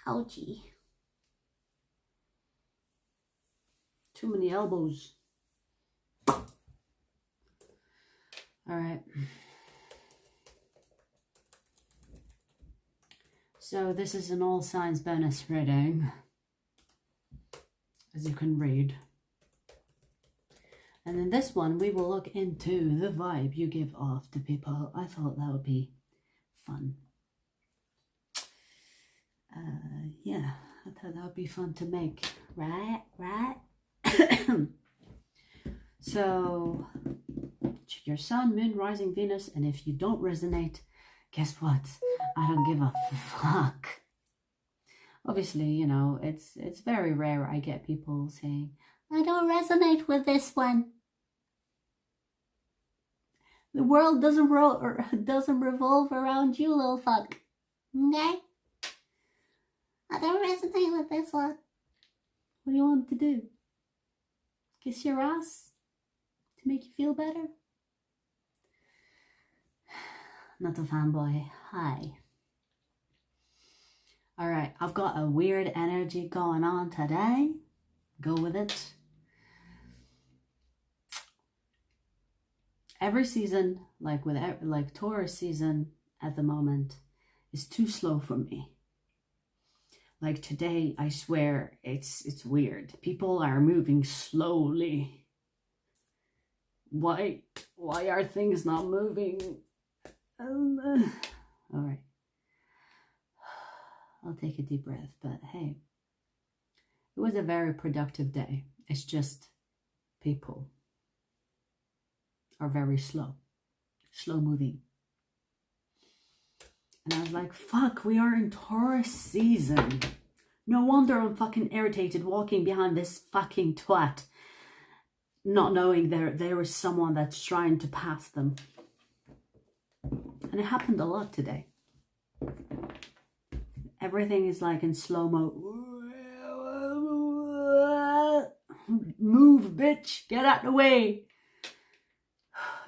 Ouchie. Too many elbows. All right. So this is an all signs bonus reading, as you can read. And in this one, we will look into the vibe you give off to people. I thought that would be fun. Yeah, I thought that would be fun to make. Right? So, check your sun, moon, rising, Venus. And if you don't resonate, guess what? I don't give a fuck. Obviously, you know, it's very rare I get people saying, I don't resonate with this one. The world doesn't revolve around you, little fuck. Okay? I don't resonate with this one. What do you want to do? Kiss your ass? To make you feel better? Not a fanboy. Hi. Alright, I've got a weird energy going on today. Go with it. Every season, like Taurus season at the moment, is too slow for me. Like today, I swear, it's weird. People are moving slowly. Why are things not moving? All right. I'll take a deep breath, but hey, it was a very productive day. It's just people are very slow moving. And I was like, fuck, we are in Taurus season. No wonder I'm fucking irritated walking behind this fucking twat, not knowing there was someone that's trying to pass them. And it happened a lot today. Everything is like in slow-mo. Move, bitch. Get out the way.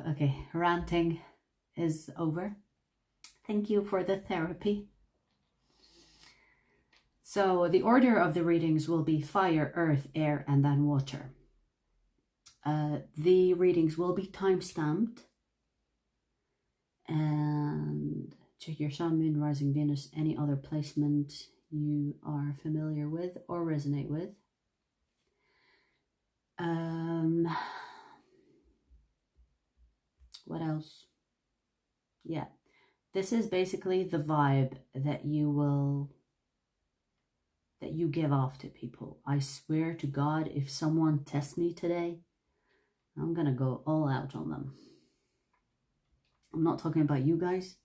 Okay, ranting is over. Thank you for the therapy. So the order of the readings will be fire, earth, air, and then water. The readings will be time-stamped. And check your sun, moon, rising, Venus, any other placement you are familiar with or resonate with. What else? Yeah, this is basically the vibe that you give off to people. I swear to God, if someone tests me today, I'm gonna go all out on them. I'm not talking about you guys.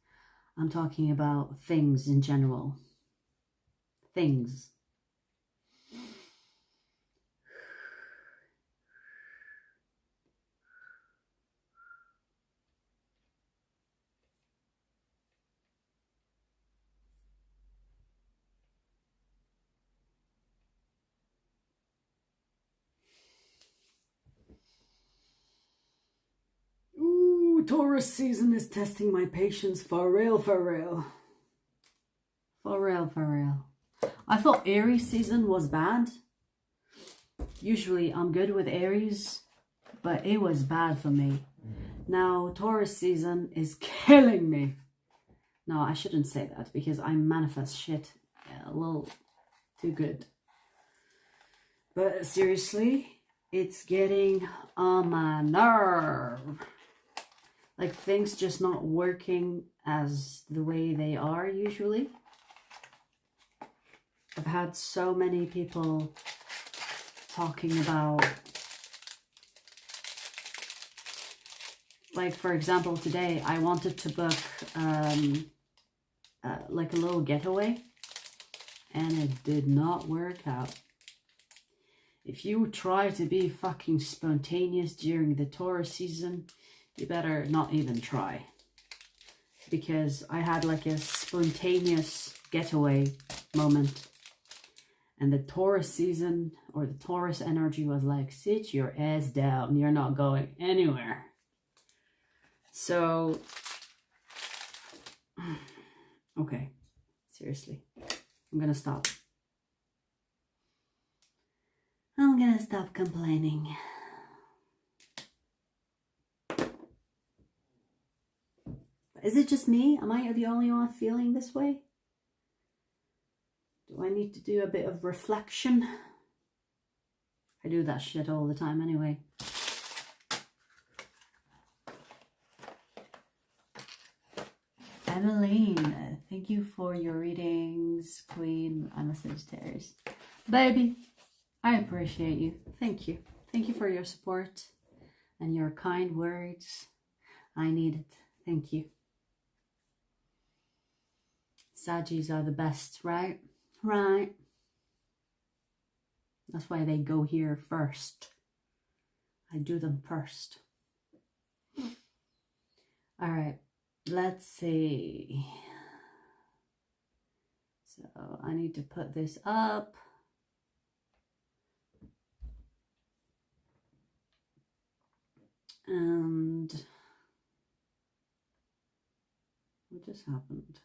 I'm talking about things in general. Things. Ooh, Taurus season is testing my patience for real, for real. For real, for real. I thought Aries season was bad. Usually I'm good with Aries, but it was bad for me. Now Taurus season is killing me. No, I shouldn't say that because I manifest shit a little too good. But seriously, it's getting on my nerve. Like things just not working as the way they are usually. I've had so many people talking about, like for example today I wanted to book like a little getaway and it did not work out. If you try to be fucking spontaneous during the Taurus season, you better not even try. Because I had like a spontaneous getaway moment. And the Taurus season, or the Taurus energy was like, sit your ass down. You're not going anywhere. So, okay. Seriously. I'm gonna stop. I'm gonna stop complaining. Is it just me? Am I the only one feeling this way? Do I need to do a bit of reflection? I do that shit all the time anyway. Emmeline, thank you for your readings, Queen. I'm a Sagittarius. Baby, I appreciate you. Thank you. Thank you for your support and your kind words. I need it. Thank you. Saggies are the best, right? Right. That's why they go here first. I do them first. All right. Let's see. So I need to put this up. And what just happened?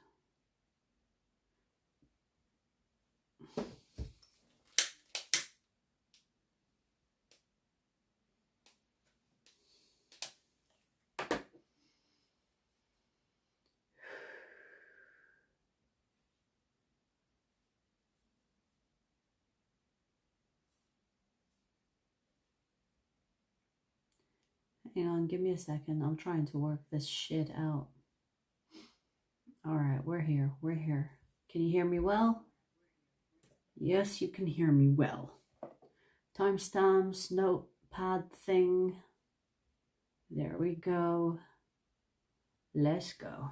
Hang on, give me a second. I'm trying to work this shit out. All right, we're here. We're here. Can you hear me well? Yes, you can hear me well. Timestamps, notepad thing. There we go. Let's go.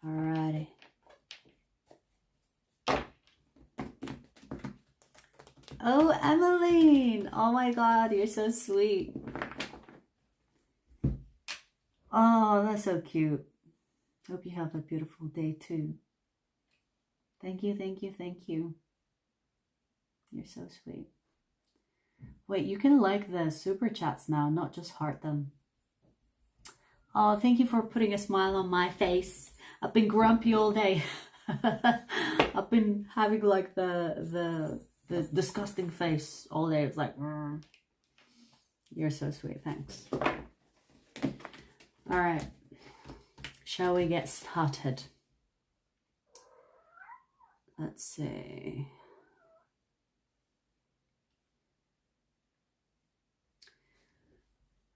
Alrighty. Oh, Emmeline! Oh my God, you're so sweet. Oh, that's so cute. Hope you have a beautiful day too. Thank you, thank you, thank you. You're so sweet. Wait, you can like the super chats now, not just heart them. Oh, thank you for putting a smile on my face. I've been grumpy all day. I've been having like the disgusting face all day. It's like, You're so sweet, thanks. All right, shall we get started? Let's see.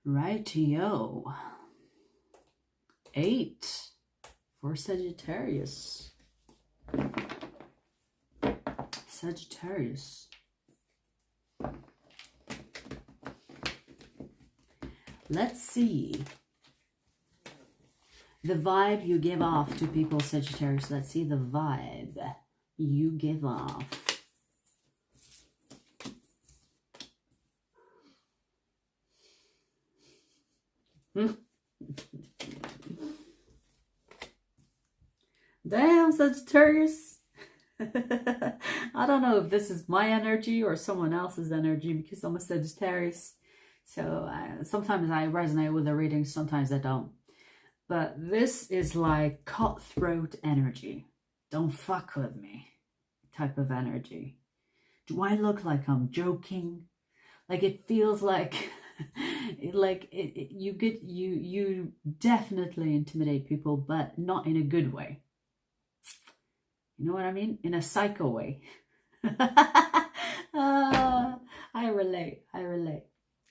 Rightio. 8 for Sagittarius. Sagittarius. Let's see the vibe you give off to people, Sagittarius. Let's see the vibe you give off. Damn, Sagittarius. I don't know if this is my energy or someone else's energy because I'm a Sagittarius. So sometimes I resonate with the readings, sometimes I don't. But this is like cutthroat energy. Don't fuck with me type of energy. Do I look like I'm joking? Like it feels like you definitely intimidate people, but not in a good way. You know what I mean? In a psycho way. I relate.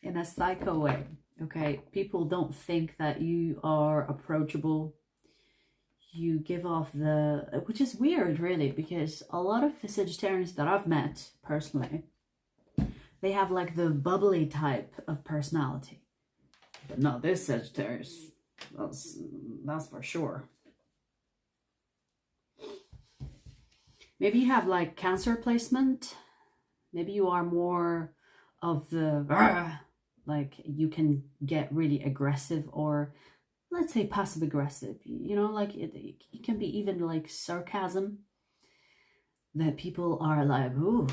In a psycho way. Okay, people don't think that you are approachable. You give off the, which is weird really, because a lot of the Sagittarians that I've met personally, they have like the bubbly type of personality. But not this Sagittarius. That's for sure. Maybe you have like Cancer placement. Maybe you are more of the, like you can get really aggressive, or let's say passive aggressive, you know, like it can be even like sarcasm that people are like, ooh,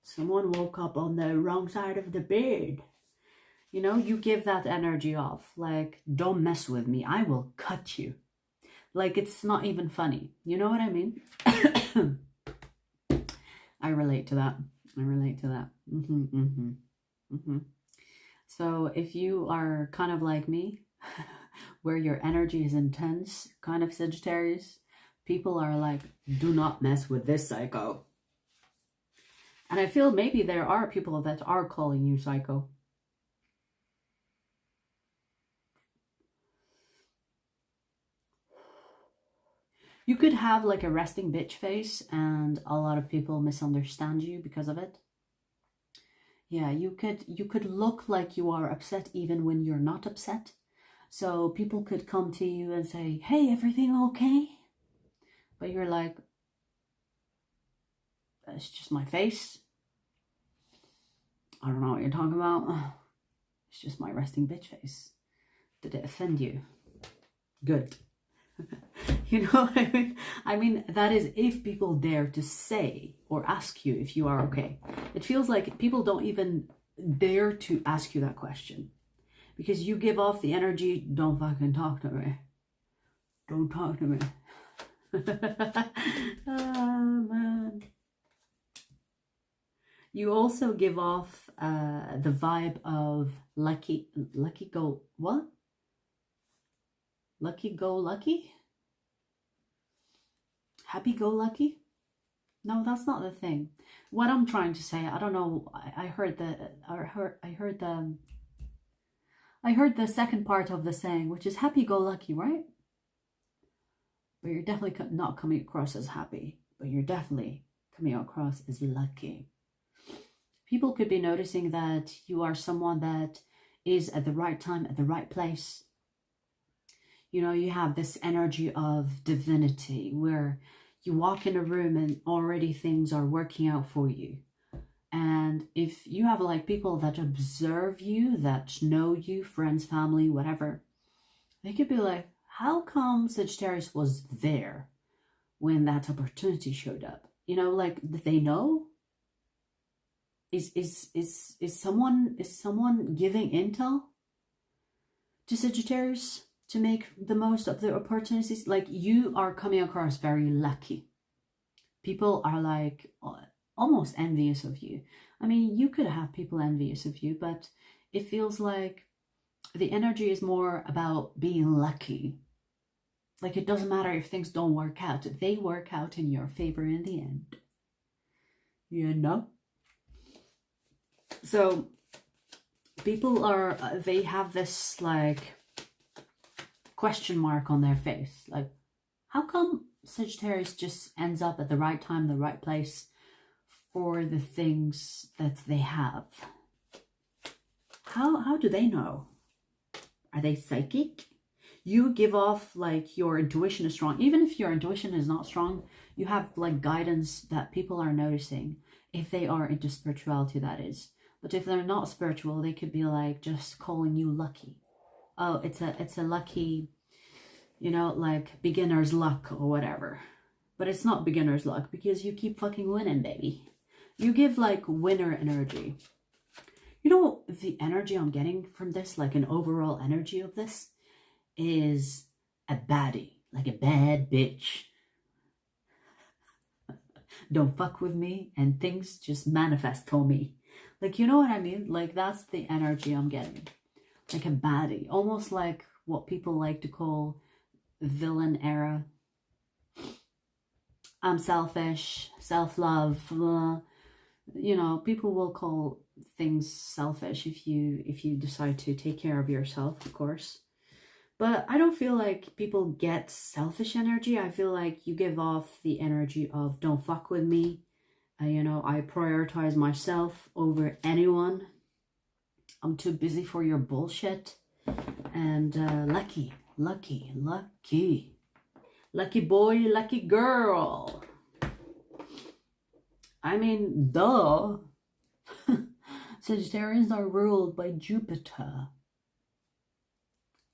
someone woke up on the wrong side of the bed. You know, you give that energy off, like, don't mess with me, I will cut you. Like, it's not even funny. You know what I mean? I relate to that. I relate to that. So if you are kind of like me, where your energy is intense, kind of Sagittarius, people are like, do not mess with this psycho. And I feel maybe there are people that are calling you psycho. You could have like a resting bitch face and a lot of people misunderstand you because of it. Yeah, you could look like you are upset even when you're not upset. So people could come to you and say, hey, everything okay? But you're like, it's just my face. I don't know what you're talking about. It's just my resting bitch face. Did it offend you? Good. You know what I mean? I mean, that is if people dare to say or ask you if you are okay. It feels like people don't even dare to ask you that question. Because you give off the energy, don't fucking talk to me. Don't talk to me. Oh, man. You also give off the vibe of lucky go lucky? Happy-go-lucky? No, that's not the thing. What I'm trying to say, I don't know. I heard the second part of the saying, which is happy-go-lucky, right? But you're definitely not coming across as happy. But you're definitely coming across as lucky. People could be noticing that you are someone that is at the right time, at the right place. You know, you have this energy of divinity where you walk in a room and already things are working out for you. And if you have like people that observe you, that know you, friends, family, whatever, they could be like, how come Sagittarius was there when that opportunity showed up? You know, like, did they know? Is someone giving intel to Sagittarius to make the most of the opportunities? Like, you are coming across very lucky. People are like almost envious of you. I mean, you could have people envious of you, but it feels like the energy is more about being lucky. Like, it doesn't matter if things don't work out. They work out in your favor in the end. You know? So people are, they have this like question mark on their face. Like, how come Sagittarius just ends up at the right time, the right place for the things that they have? How do they know? Are they psychic? You give off like your intuition is strong. Even if your intuition is not strong, you have like guidance that people are noticing. If they are into spirituality, that is. But if they're not spiritual, they could be like just calling you lucky. Oh, it's a lucky, you know, like beginner's luck or whatever. But it's not beginner's luck because you keep fucking winning, baby. You give like winner energy. You know, the energy I'm getting from this, like an overall energy of this, is a baddie, like a bad bitch. Don't fuck with me and things just manifest for me. Like, you know what I mean? Like, that's the energy I'm getting. Like a baddie. Almost like what people like to call villain era. I'm selfish, self-love. You know, people will call things selfish if you decide to take care of yourself, of course. But I don't feel like people get selfish energy. I feel like you give off the energy of don't fuck with me. You know, I prioritize myself over anyone. I'm too busy for your bullshit. And lucky. Lucky boy, lucky girl. I mean, duh. Sagittarians are ruled by Jupiter,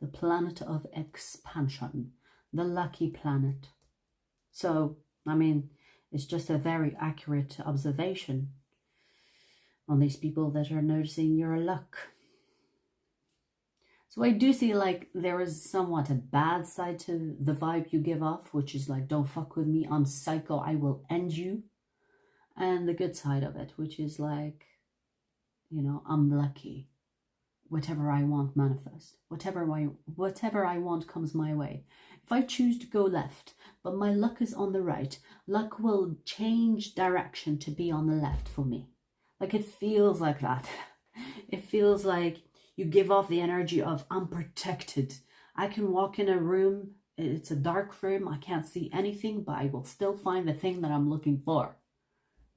the planet of expansion, the lucky planet. So, I mean, it's just a very accurate observation on these people that are noticing your luck. So I do see like there is somewhat a bad side to the vibe you give off, which is like, don't fuck with me, I'm psycho, I will end you. And the good side of it, which is like, you know, I'm lucky. Whatever I want manifest. Whatever I want comes my way. If I choose to go left, but my luck is on the right, luck will change direction to be on the left for me. Like it feels like that. It feels like you give off the energy of I'm protected. I can walk in a room, it's a dark room, I can't see anything, but I will still find the thing that I'm looking for.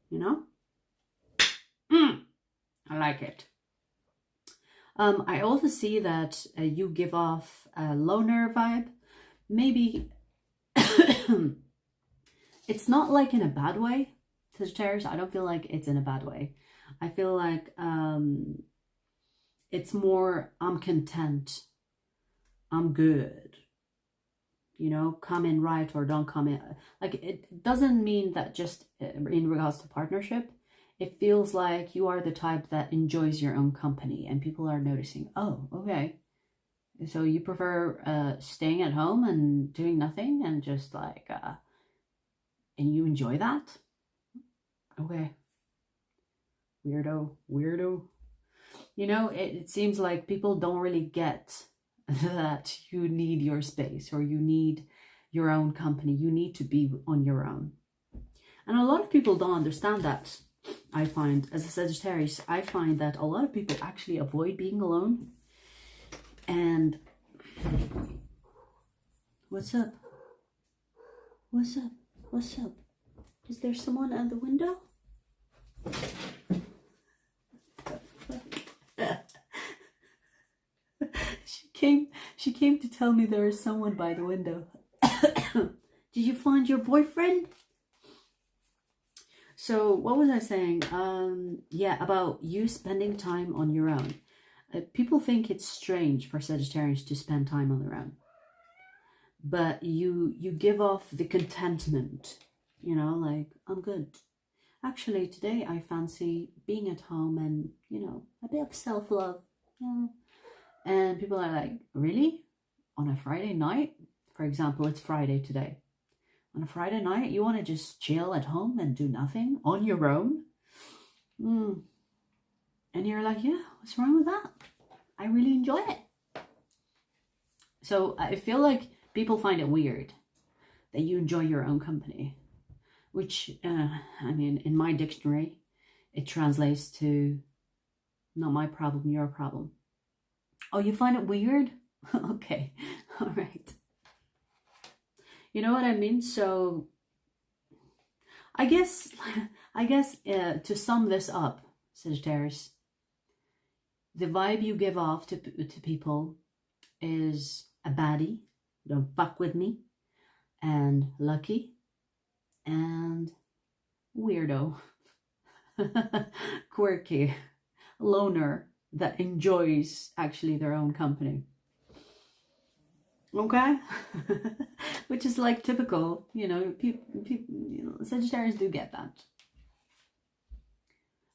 You know? I like it. I also see that you give off a loner vibe. Maybe it's not like in a bad way, Sagittarius. I don't feel like it's in a bad way. I feel like it's more, I'm content, I'm good, you know, come in right or don't come in. Like it doesn't mean that just in regards to partnership. It feels like you are the type that enjoys your own company and people are noticing, oh, okay. So you prefer staying at home and doing nothing and just like, and you enjoy that? Okay. Weirdo. You know, it seems like people don't really get that you need your space or you need your own company. You need to be on your own. And a lot of people don't understand that. I find, as a Sagittarius, I find that a lot of people actually avoid being alone. And what's up? What's up? What's up? Is there someone at the window? She came to tell me there is someone by the window. Did you find your boyfriend? So what was I saying? Yeah, about you spending time on your own. People think it's strange for Sagittarians to spend time on their own. But you give off the contentment, you know, like, I'm good. Actually, today I fancy being at home and, you know, a bit of self-love. Yeah. And people are like, really? On a Friday night? For example, it's Friday today. On a Friday night, you want to just chill at home and do nothing on your own? And you're like, yeah, what's wrong with that? I really enjoy it. So I feel like people find it weird that you enjoy your own company. Which, I mean, in my dictionary, it translates to not my problem, your problem. Oh, you find it weird? Okay, all right. You know what I mean? So I guess to sum this up, Sagittarius, the vibe you give off to people is a baddie, don't fuck with me, and lucky, and weirdo, quirky, loner that enjoys actually their own company. Okay? Which is like typical, you know, people, you know, Sagittarius do get that.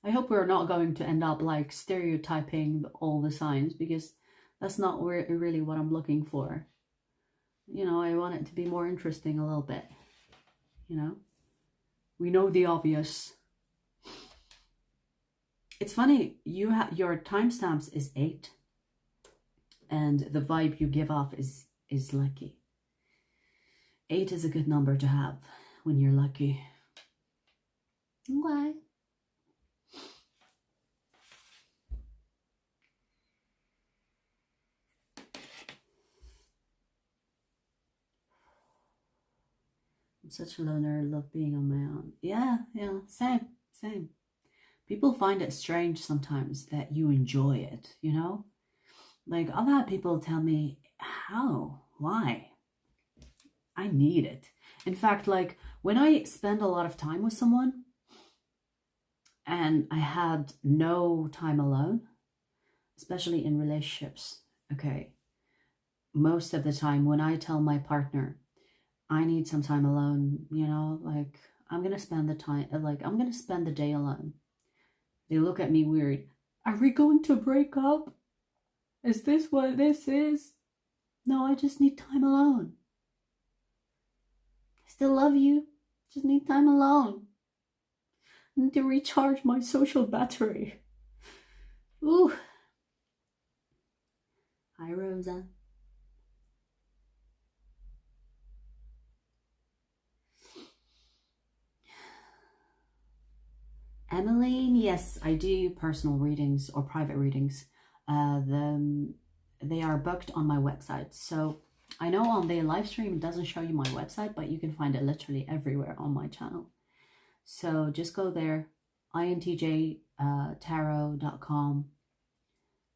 I hope we're not going to end up like stereotyping all the signs, because that's not really what I'm looking for. You know, I want it to be more interesting a little bit. You know, we know the obvious. It's funny, your timestamps is 8, and the vibe you give off is lucky. 8 is a good number to have when you're lucky. Okay. I'm such a loner, love being on my own. Yeah, same. People find it strange sometimes that you enjoy it, you know? Like, I've had people tell me, how? Why? I need it. In fact, like, when I spend a lot of time with someone and I had no time alone, especially in relationships, okay, most of the time when I tell my partner, I need some time alone, you know, like, I'm going to spend the time, like, I'm going to spend the day alone. They look at me weird. Are we going to break up? Is this what this is? No, I just need time alone. I still love you. Just need time alone. I need to recharge my social battery. Ooh. Hi, Rosa. Emmeline, yes, I do personal readings or private readings. They are booked on my website. So I know on the live stream it doesn't show you my website, but you can find it literally everywhere on my channel. So just go there, INTJ-tarot.com,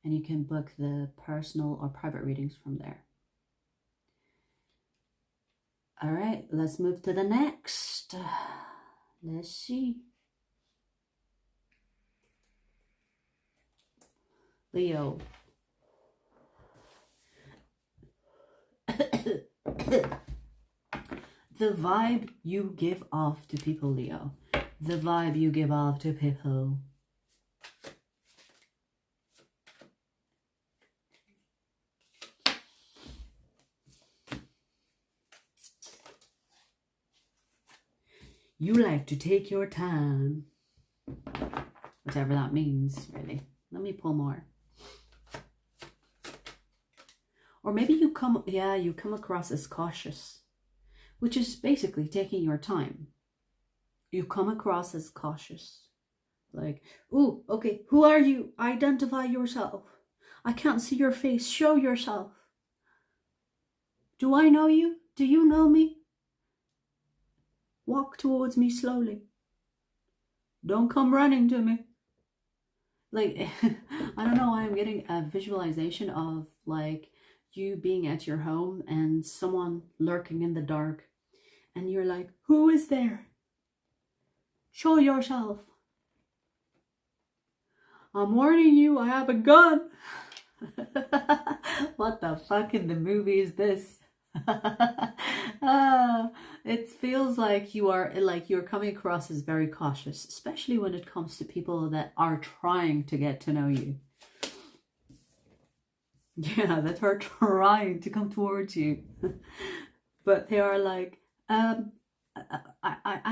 and you can book the personal or private readings from there. All right, let's move to the next. Let's see. Leo. The vibe you give off to people, Leo. The vibe you give off to people. You like to take your time. Whatever that means, really. Let me pull more. Or maybe you come across as cautious, which is basically taking your time. You come across as cautious. Like, ooh, okay, who are you? Identify yourself. I can't see your face. Show yourself. Do I know you? Do you know me? Walk towards me slowly. Don't come running to me. Like, I don't know why I'm getting a visualization of like you being at your home and someone lurking in the dark. And you're like, who is there? Show yourself. I'm warning you, I have a gun. What the fuck in the movie is this? It feels like you're coming across as very cautious, especially when it comes to people that are trying to get to know you. Yeah, that are trying to come towards you. But they are like, I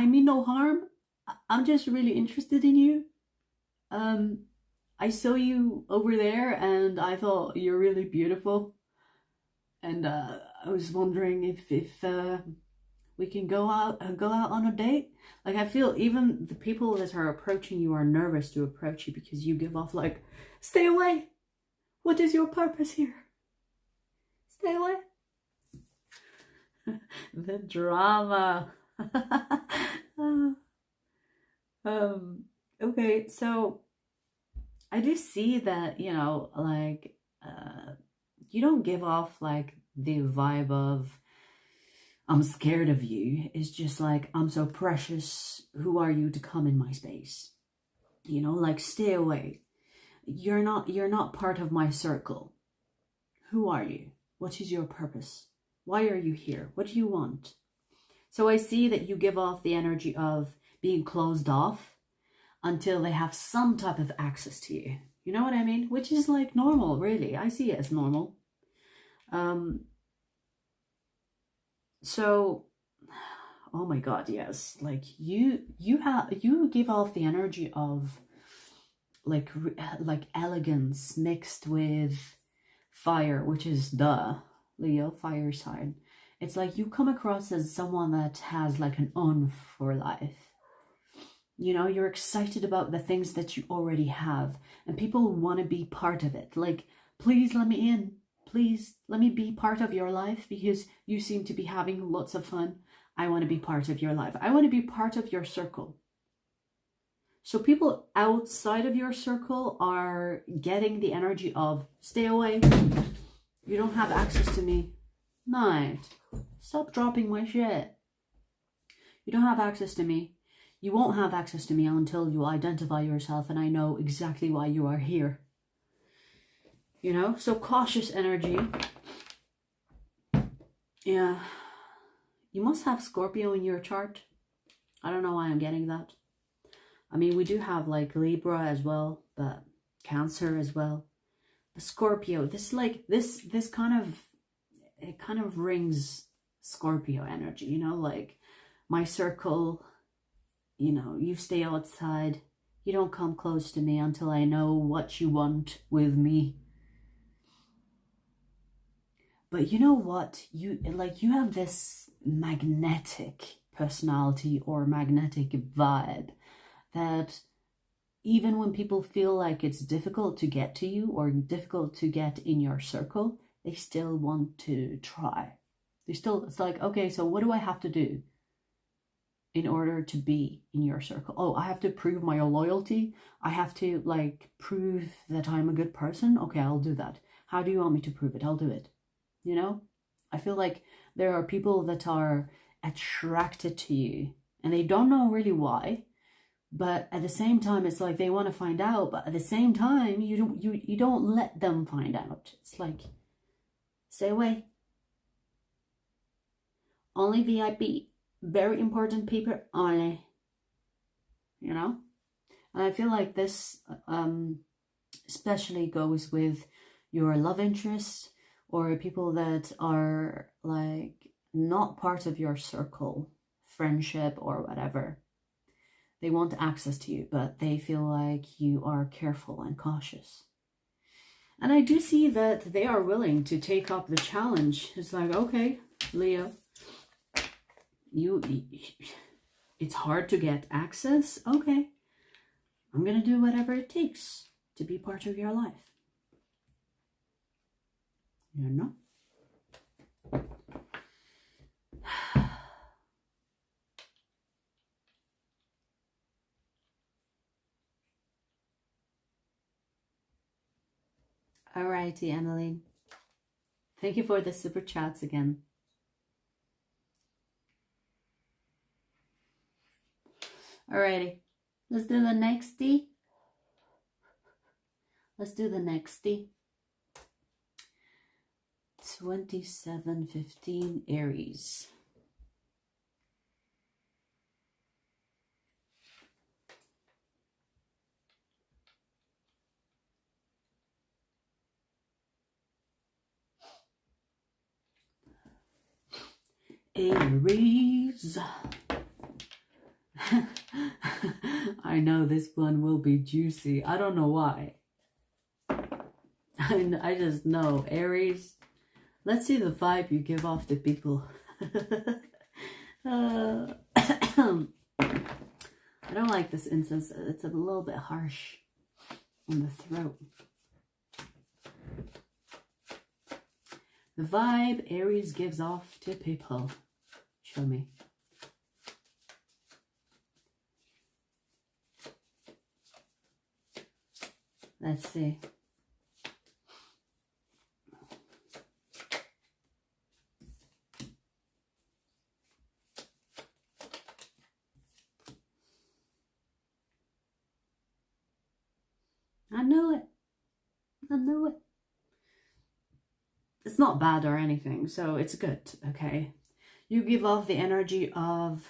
mean no harm. I'm just really interested in you. I saw you over there and I thought you're really beautiful. And I was wondering if we can go out on a date. Like, I feel even the people that are approaching you are nervous to approach you because you give off like, stay away. What is your purpose here? Stay away. The drama. Okay, so I do see that, you know, like, you don't give off like the vibe of, I'm scared of you. It's just like, I'm so precious. Who are you to come in my space? You know, like, stay away. You're not part of my circle. Who are you? What is your purpose? Why are you here? What do you want? So I see that you give off the energy of being closed off until they have some type of access to you. You know what I mean? Which is like normal, really. I see it as normal. So, oh my God, yes. Like you give off the energy of like elegance mixed with fire, which is Leo, fire sign. It's like you come across as someone that has like an on for life. You know, you're excited about the things that you already have and people want to be part of it. Like, please let me in. Please let me be part of your life because you seem to be having lots of fun. I want to be part of your life. I want to be part of your circle. So people outside of your circle are getting the energy of, stay away. You don't have access to me. Night. Stop dropping my shit. You don't have access to me. You won't have access to me until you identify yourself and I know exactly why you are here. You know, so cautious energy. Yeah. You must have Scorpio in your chart. I don't know why I'm getting that. I mean, we do have like Libra as well, but Cancer as well. Scorpio, this like this kind of, it kind of rings Scorpio energy, you know, like my circle, you know, you stay outside, you don't come close to me until I know what you want with me. But you know what, you have this magnetic personality or magnetic vibe that even when people feel like it's difficult to get to you or difficult to get in your circle, they still want to try. It's like, okay, so what do I have to do in order to be in your circle? Oh, I have to prove my loyalty. I have to like prove that I'm a good person. Okay, I'll do that. How do you want me to prove it? I'll do it. You know, I feel like there are people that are attracted to you and they don't know really why, but at the same time it's like they want to find out, but at the same time you don't let them find out. It's like, stay away, only VIP, very important people only, you know. And I feel like this especially goes with your love interests or people that are like not part of your circle, friendship or whatever. They want access to you, but they feel like you are careful and cautious. And I do see that they are willing to take up the challenge. It's like, okay, Leo, it's hard to get access. Okay, I'm gonna do whatever it takes to be part of your life. You know? Alrighty, Emmeline. Thank you for the super chats again. Alrighty, let's do the nexty. Let's do the nexty. 2715 Aries. Aries. I know this one will be juicy. I don't know why. I just know. Aries. Let's see the vibe you give off to people. I don't like this incense. It's a little bit harsh on the throat. The vibe Aries gives off to people. Show me. Let's see. I knew it. I knew it. It's not bad or anything, so it's good, okay? You give off the energy of,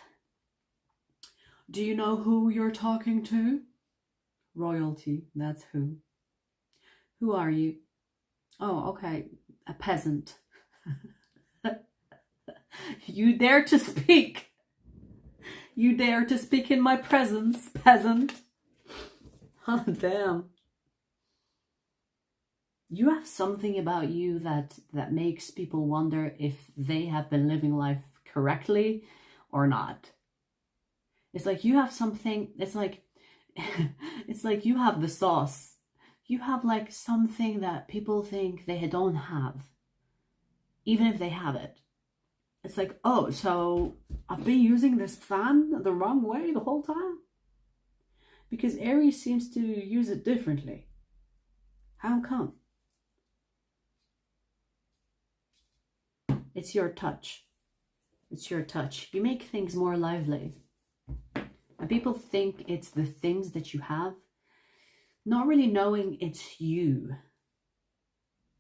do you know who you're talking to? Royalty, that's who. Who are you? Oh, okay, a peasant. You dare to speak. You dare to speak in my presence, peasant. Oh, damn. You have something about you that makes people wonder if they have been living life correctly or not. It's like you have something, it's like you have the sauce. You have like something that people think they don't have, even if they have it. It's like, oh, so I've been using this fan the wrong way the whole time? Because Aries seems to use it differently. How come? It's your touch. It's your touch. You make things more lively. And people think it's the things that you have, not really knowing it's you.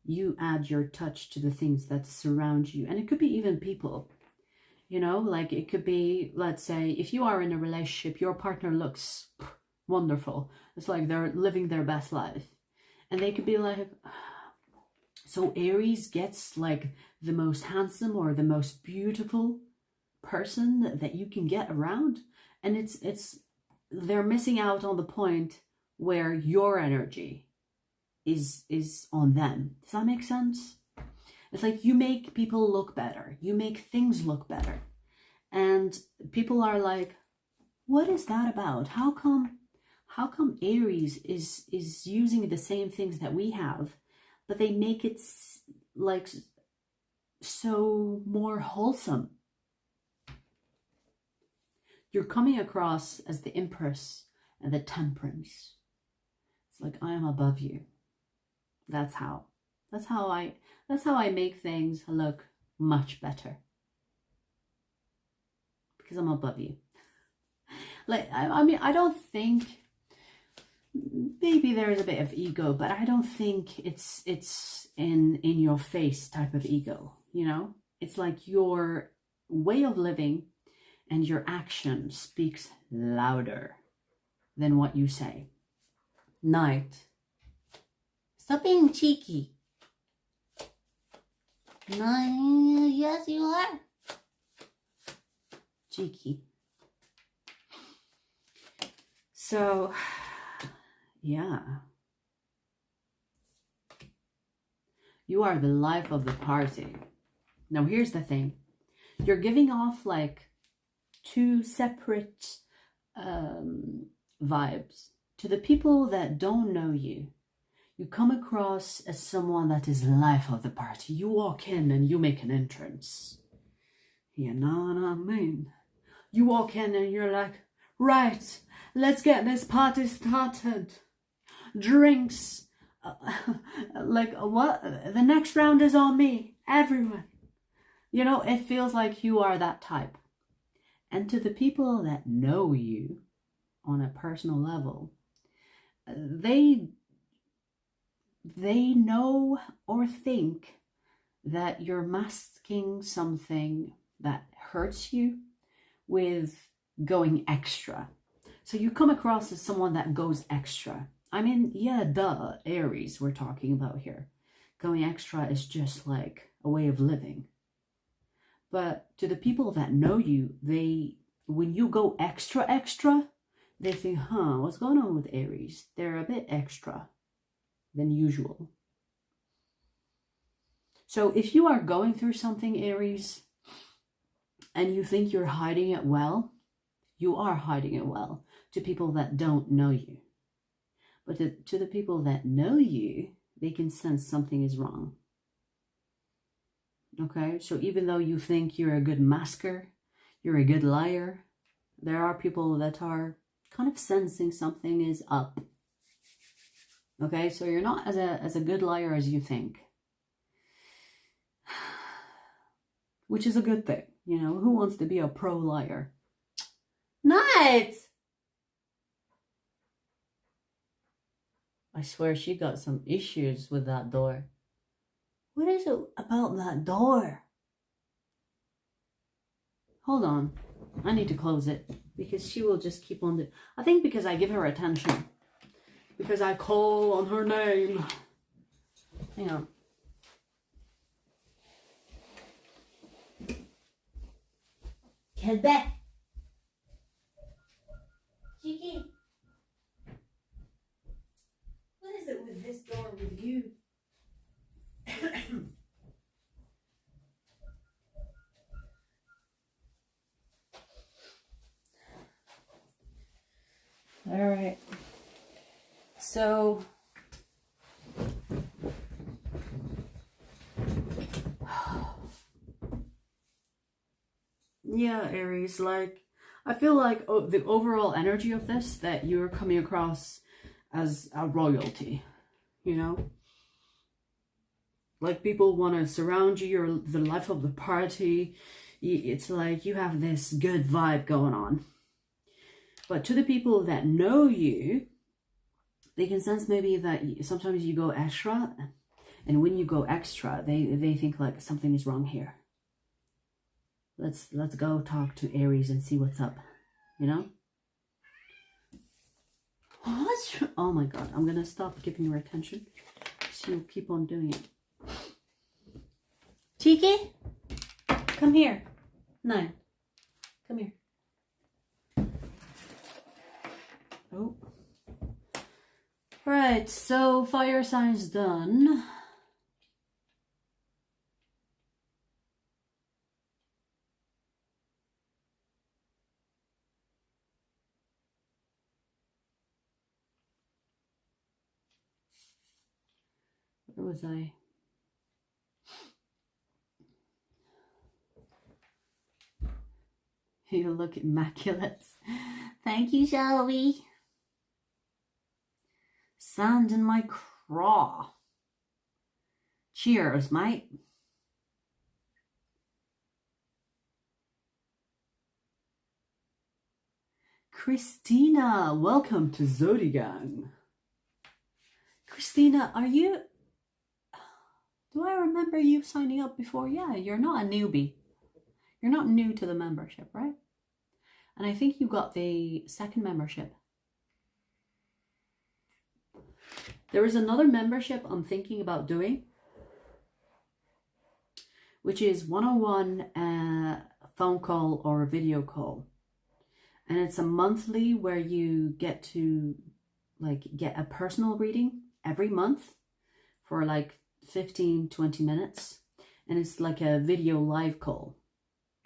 You add your touch to the things that surround you. And it could be even people. You know, like it could be, let's say, if you are in a relationship, your partner looks wonderful. It's like they're living their best life. And they could be like, So Aries gets like the most handsome or the most beautiful person that you can get around. And they're missing out on the point where your energy is on them. Does that make sense? It's like you make people look better. You make things look better. And people are like, what is that about? How come Aries is using the same things that we have, but they make it like so more wholesome? You're coming across as the Empress and the Temperance. It's like, I am above you. That's how I make things look much better. Because I'm above you. Like, I mean, I don't think, maybe there is a bit of ego, but I don't think it's in your face type of ego, you know? It's like your way of living and your action speaks louder than what you say. Knight. Stop being cheeky. No, yes, you are. Cheeky. So, yeah. You are the life of the party. Now, here's the thing. You're giving off like two separate vibes. To the people that don't know you, you come across as someone that is life of the party. You walk in and you make an entrance. You know what I mean? You walk in and you're like, right, let's get this party started. Drinks. Like, what? The next round is on me. Everyone. You know, it feels like you are that type. And to the people that know you on a personal level, they know or think that you're masking something that hurts you with going extra. So you come across as someone that goes extra. I mean, yeah, duh, Aries we're talking about here. Going extra is just like a way of living. But to the people that know you, when you go extra, they think, what's going on with Aries? They're a bit extra than usual. So if you are going through something, Aries, and you think you're hiding it well, you are hiding it well to people that don't know you. But to the people that know you, they can sense something is wrong. Okay, so even though you think you're a good masker, you're a good liar, there are people that are kind of sensing something is up. Okay, so you're not as a good liar as you think. Which is a good thing, you know. Who wants to be a pro liar? Nice! I swear she got some issues with that door. What is it about that door? Hold on. I need to close it because she will just keep on doing. I think because I give her attention. Because I call on her name. Hang on. Get back. Cheeky. What is it with this door with you? All right. So yeah, Aries, like I feel like the overall energy of this, that you're coming across as a royalty, you know? Like people want to surround you, you're the life of the party. It's like you have this good vibe going on. But to the people that know you, they can sense maybe that sometimes you go extra. And when you go extra, they think like something is wrong here. Let's go talk to Aries and see what's up, you know? Oh my God, I'm going to stop giving her attention. She'll keep on doing it. Tiki, come here. No, come here. Oh. Right, so fire signs done. Where was I? You look immaculate. Thank you, Shelby. Sand in my craw. Cheers, mate. Christina, welcome to Zodigang. Christina, are you... Do I remember you signing up before? Yeah, you're not a newbie. You're not new to the membership, right? And I think you got the second membership. There is another membership I'm thinking about doing, which is one-on-one phone call or a video call. And it's a monthly where you get to like get a personal reading every month for like 15-20 minutes. And it's like a video live call,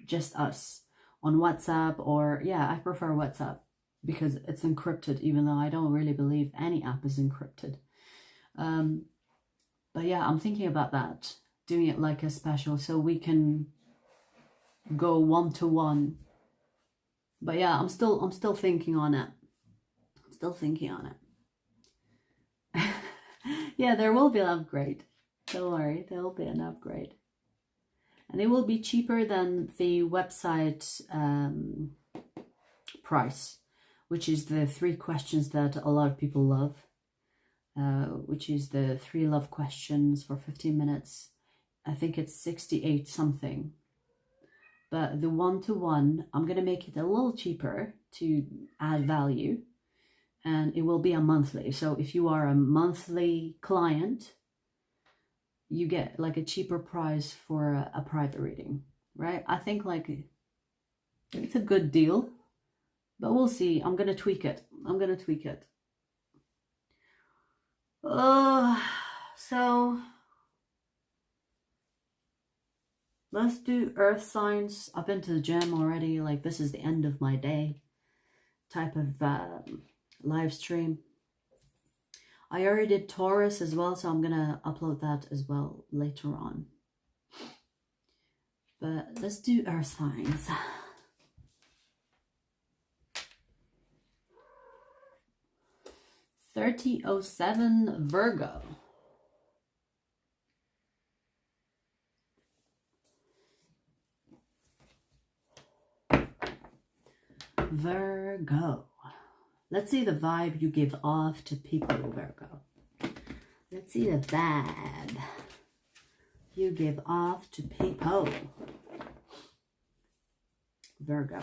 just us on WhatsApp, or yeah, I prefer WhatsApp because it's encrypted, even though I don't really believe any app is encrypted. But yeah, I'm thinking about that, doing it like a special so we can go one-to-one. But yeah, I'm still thinking on it. I'm still thinking on it. Yeah, there will be an upgrade. Don't worry, there will be an upgrade. And it will be cheaper than the website price, which is the 3 questions that a lot of people love. Which is the 3 love questions for 15 minutes. I think it's 68 something. But the one-to-one, I'm going to make it a little cheaper to add value. And it will be a monthly. So if you are a monthly client, you get like a cheaper price for a private reading, right? I think like it's a good deal. But we'll see. I'm going to tweak it. So let's do earth signs. I've been to the gym already. Like this is the end of my day type of live stream. I already did Taurus as well, so I'm gonna upload that as well later on. But let's do earth signs. (3007) Virgo. Virgo. Let's see the vibe you give off to people, Virgo. Let's see the vibe you give off to people, Virgo.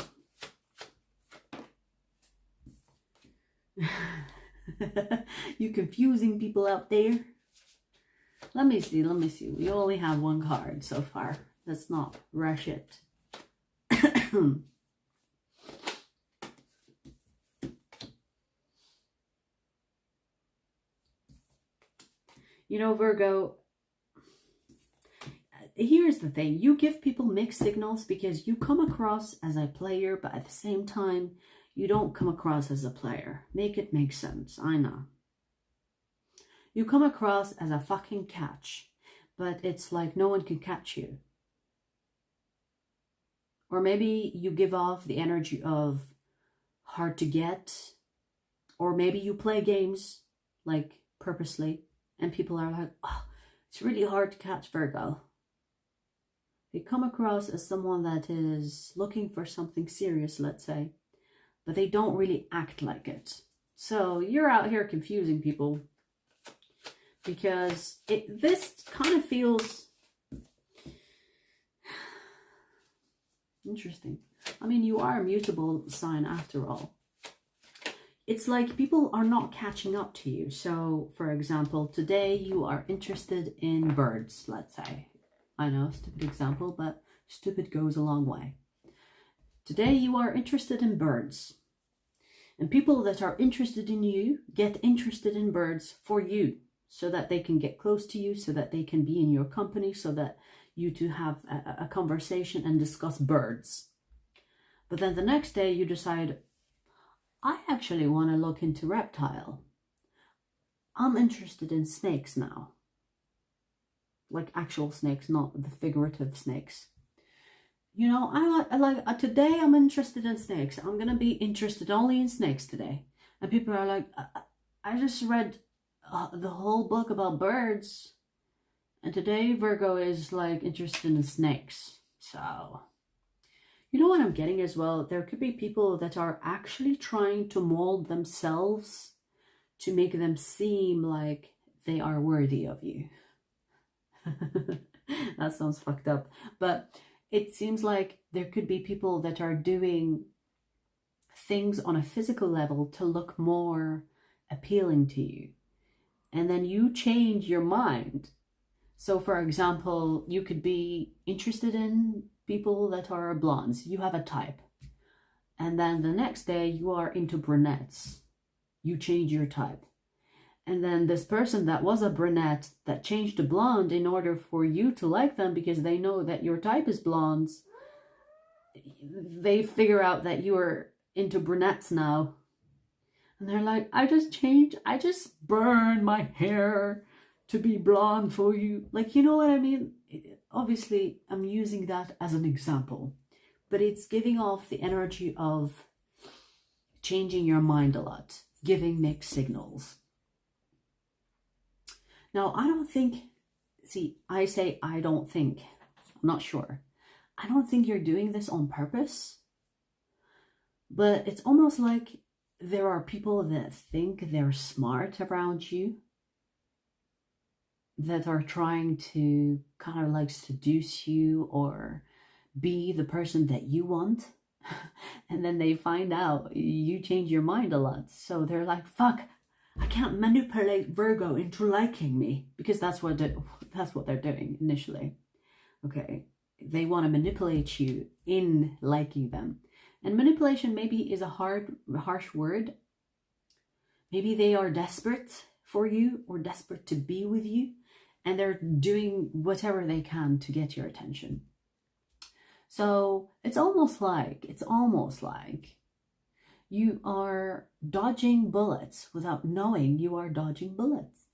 You confusing people out there. Let me see. We only have 1 card so far. Let's not rush it. You know, Virgo, here's the thing. You give people mixed signals because you come across as a player, but at the same time, you don't come across as a player. Make it make sense. I know. You come across as a fucking catch, but it's like no one can catch you. Or maybe you give off the energy of hard to get. Or maybe you play games, like, purposely. And people are like, oh, it's really hard to catch Virgo. They come across as someone that is looking for something serious, let's say. But they don't really act like it. So you're out here confusing people. Because this kind of feels interesting. I mean, you are a mutable sign after all. It's like people are not catching up to you. So, for example, today you are interested in birds, let's say. I know, stupid example, but stupid goes a long way. Today you are interested in birds. And people that are interested in you get interested in birds for you, so that they can get close to you, so that they can be in your company, so that you two have a conversation and discuss birds. But then the next day you decide, I actually want to look into reptile. I'm interested in snakes now. Like actual snakes, not the figurative snakes. You know, today I'm interested in snakes. I'm going to be interested only in snakes today. And people are like, I just read the whole book about birds. And today Virgo is like interested in snakes. So, you know what I'm getting as well? There could be people that are actually trying to mold themselves to make them seem like they are worthy of you. That sounds fucked up. But it seems like there could be people that are doing things on a physical level to look more appealing to you. And then you change your mind. So for example, you could be interested in people that are blondes. You have a type. And then the next day you are into brunettes. You change your type. And then this person that was a brunette that changed to blonde in order for you to like them because they know that your type is blondes, they figure out that you are into brunettes now. And they're like, I just burned my hair to be blonde for you. Like, you know what I mean? Obviously, I'm using that as an example. But it's giving off the energy of changing your mind a lot, giving mixed signals. Now, I don't think, see, I say I don't think, I'm not sure. I don't think you're doing this on purpose, but it's almost like there are people that think they're smart around you, that are trying to kind of like seduce you or be the person that you want. And then they find out you change your mind a lot. So they're like, fuck, I can't manipulate Virgo into liking me, because that's what they're doing initially. Okay, they want to manipulate you in liking them. And manipulation maybe is a harsh word. Maybe they are desperate for you or desperate to be with you, and they're doing whatever they can to get your attention. So it's almost like you are dodging bullets without knowing you are dodging bullets.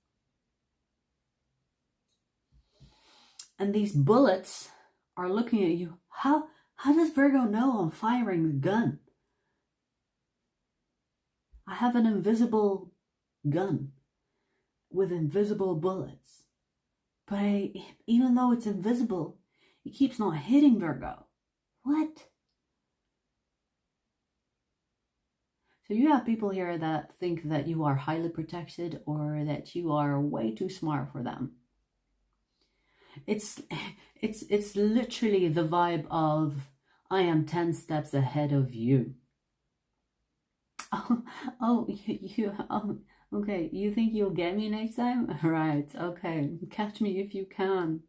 And these bullets are looking at you. How does Virgo know I'm firing the gun? I have an invisible gun with invisible bullets. But even though it's invisible, it keeps not hitting Virgo. What? So you have people here that think that you are highly protected or that you are way too smart for them. It's literally the vibe of, I am 10 steps ahead of you. Okay, you think you'll get me next time? Right, okay, catch me if you can.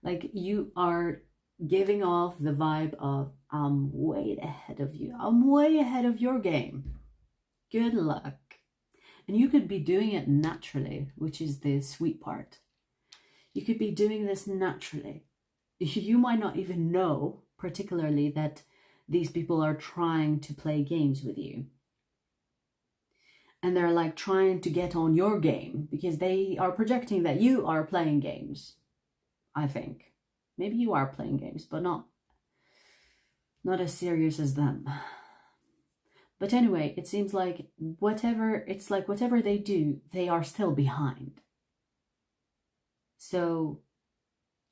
Like, you are giving off the vibe of, I'm way ahead of you. I'm way ahead of your game. Good luck. And you could be doing it naturally, which is the sweet part. You could be doing this naturally. You might not even know, particularly, that these people are trying to play games with you. And they're like trying to get on your game because they are projecting that you are playing games. I think. Maybe you are playing games, but not as serious as them. But anyway, it seems like whatever they do, they are still behind. So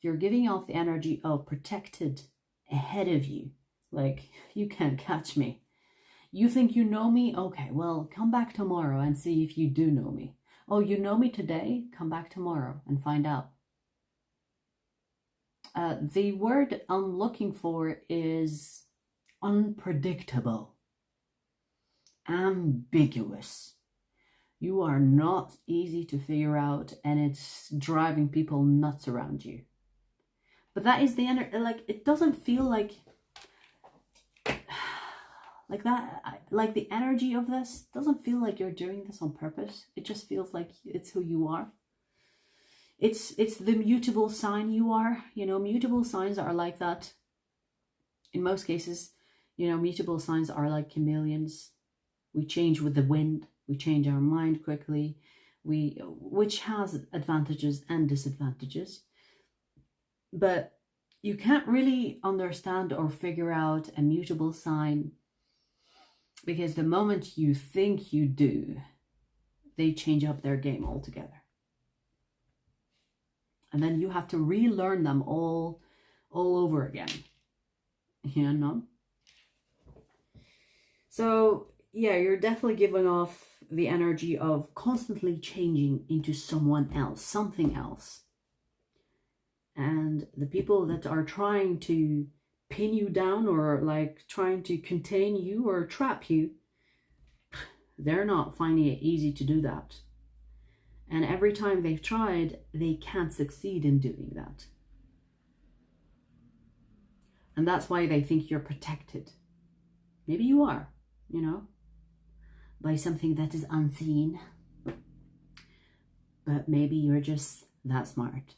you're giving off the energy of protected ahead of you. Like, you can't catch me. You think you know me? Okay, well, come back tomorrow and see if you do know me. Oh, you know me today? Come back tomorrow and find out. The word I'm looking for is unpredictable. Ambiguous. You are not easy to figure out, and it's driving people nuts around you. But that is the energy. Like, it doesn't feel like that, like the energy of this doesn't feel like you're doing this on purpose. It just feels like it's who you are. It's the mutable sign you are. You know, mutable signs are like that. In most cases, you know, mutable signs are like chameleons. We change with the wind. We change our mind quickly. Which has advantages and disadvantages. But you can't really understand or figure out a mutable sign, because the moment you think you do, they change up their game altogether. And then you have to relearn them all over again. You know? So, yeah, you're definitely giving off the energy of constantly changing into someone else, something else. And the people that are trying to pin you down or like trying to contain you or trap you, they're not finding it easy to do that. And every time they've tried, they can't succeed in doing that. And that's why they think you're protected. Maybe you are, you know, by something that is unseen. But maybe you're just that smart.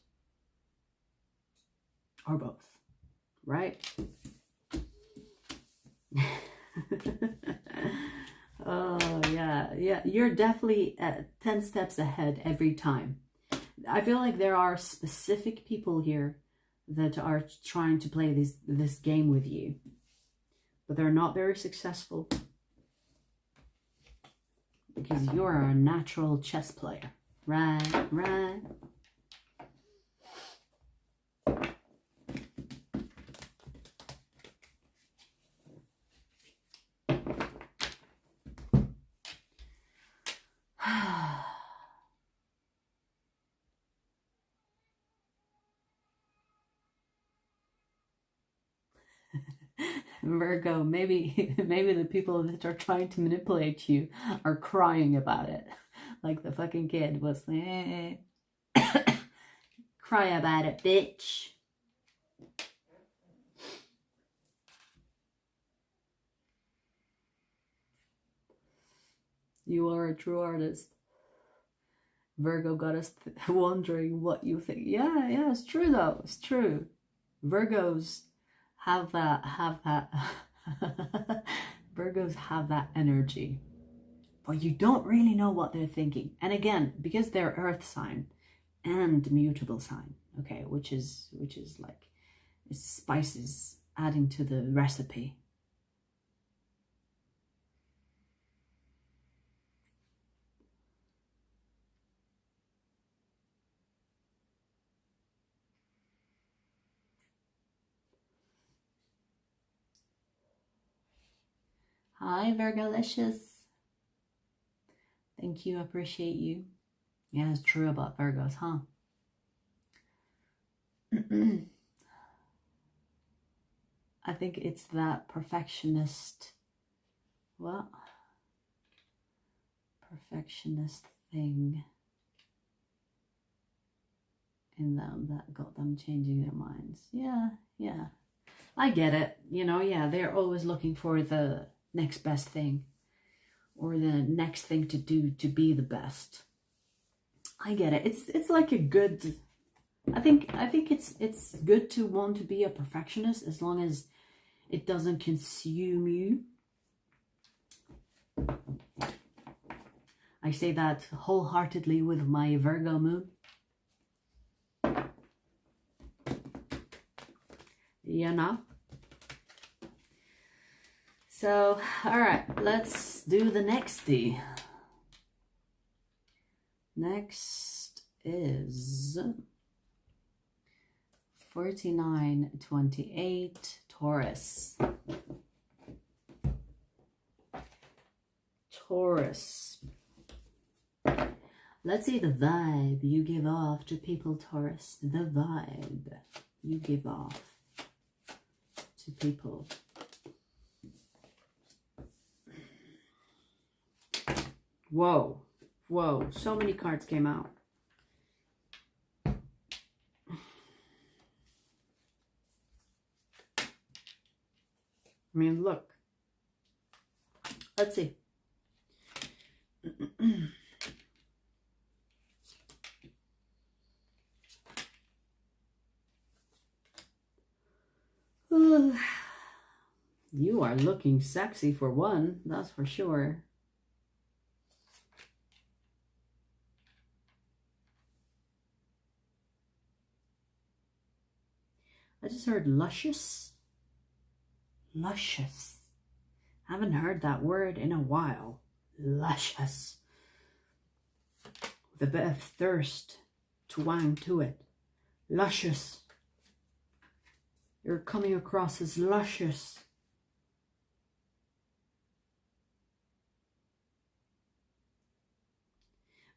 Or both, right? Oh, yeah. You're definitely 10 steps ahead every time. I feel like there are specific people here that are trying to play this game with you, but they're not very successful because you're a natural chess player. Right. Virgo, maybe the people that are trying to manipulate you are crying about it. Like the fucking kid was, cry about it, bitch. You are a true artist. Virgo got us wondering what you think. Yeah, it's true though. It's true. Virgos have that Virgos have that energy, but you don't really know what they're thinking. And again, because they're earth sign and mutable sign, okay, which is like, it's spices adding to the recipe. Hi, Virgolicious. Thank you, appreciate you. Yeah, it's true about Virgos, huh? I think it's that perfectionist, perfectionist thing in them that got them changing their minds. Yeah. I get it. You know, yeah, they're always looking for the next best thing or the next thing to do to be the best. I get it. It's like a good, I think it's good to want to be a perfectionist as long as it doesn't consume you. I say that wholeheartedly with my Virgo moon. You know? So, all right, let's do the next D. Next is 4928 Taurus. Let's see the vibe you give off to people, Taurus. The vibe you give off to people. Whoa, so many cards came out. I mean, look. Let's see. You are looking sexy for one, that's for sure. I just heard luscious. Luscious. I haven't heard that word in a while. Luscious. With a bit of thirst twang to it. Luscious. You're coming across as luscious.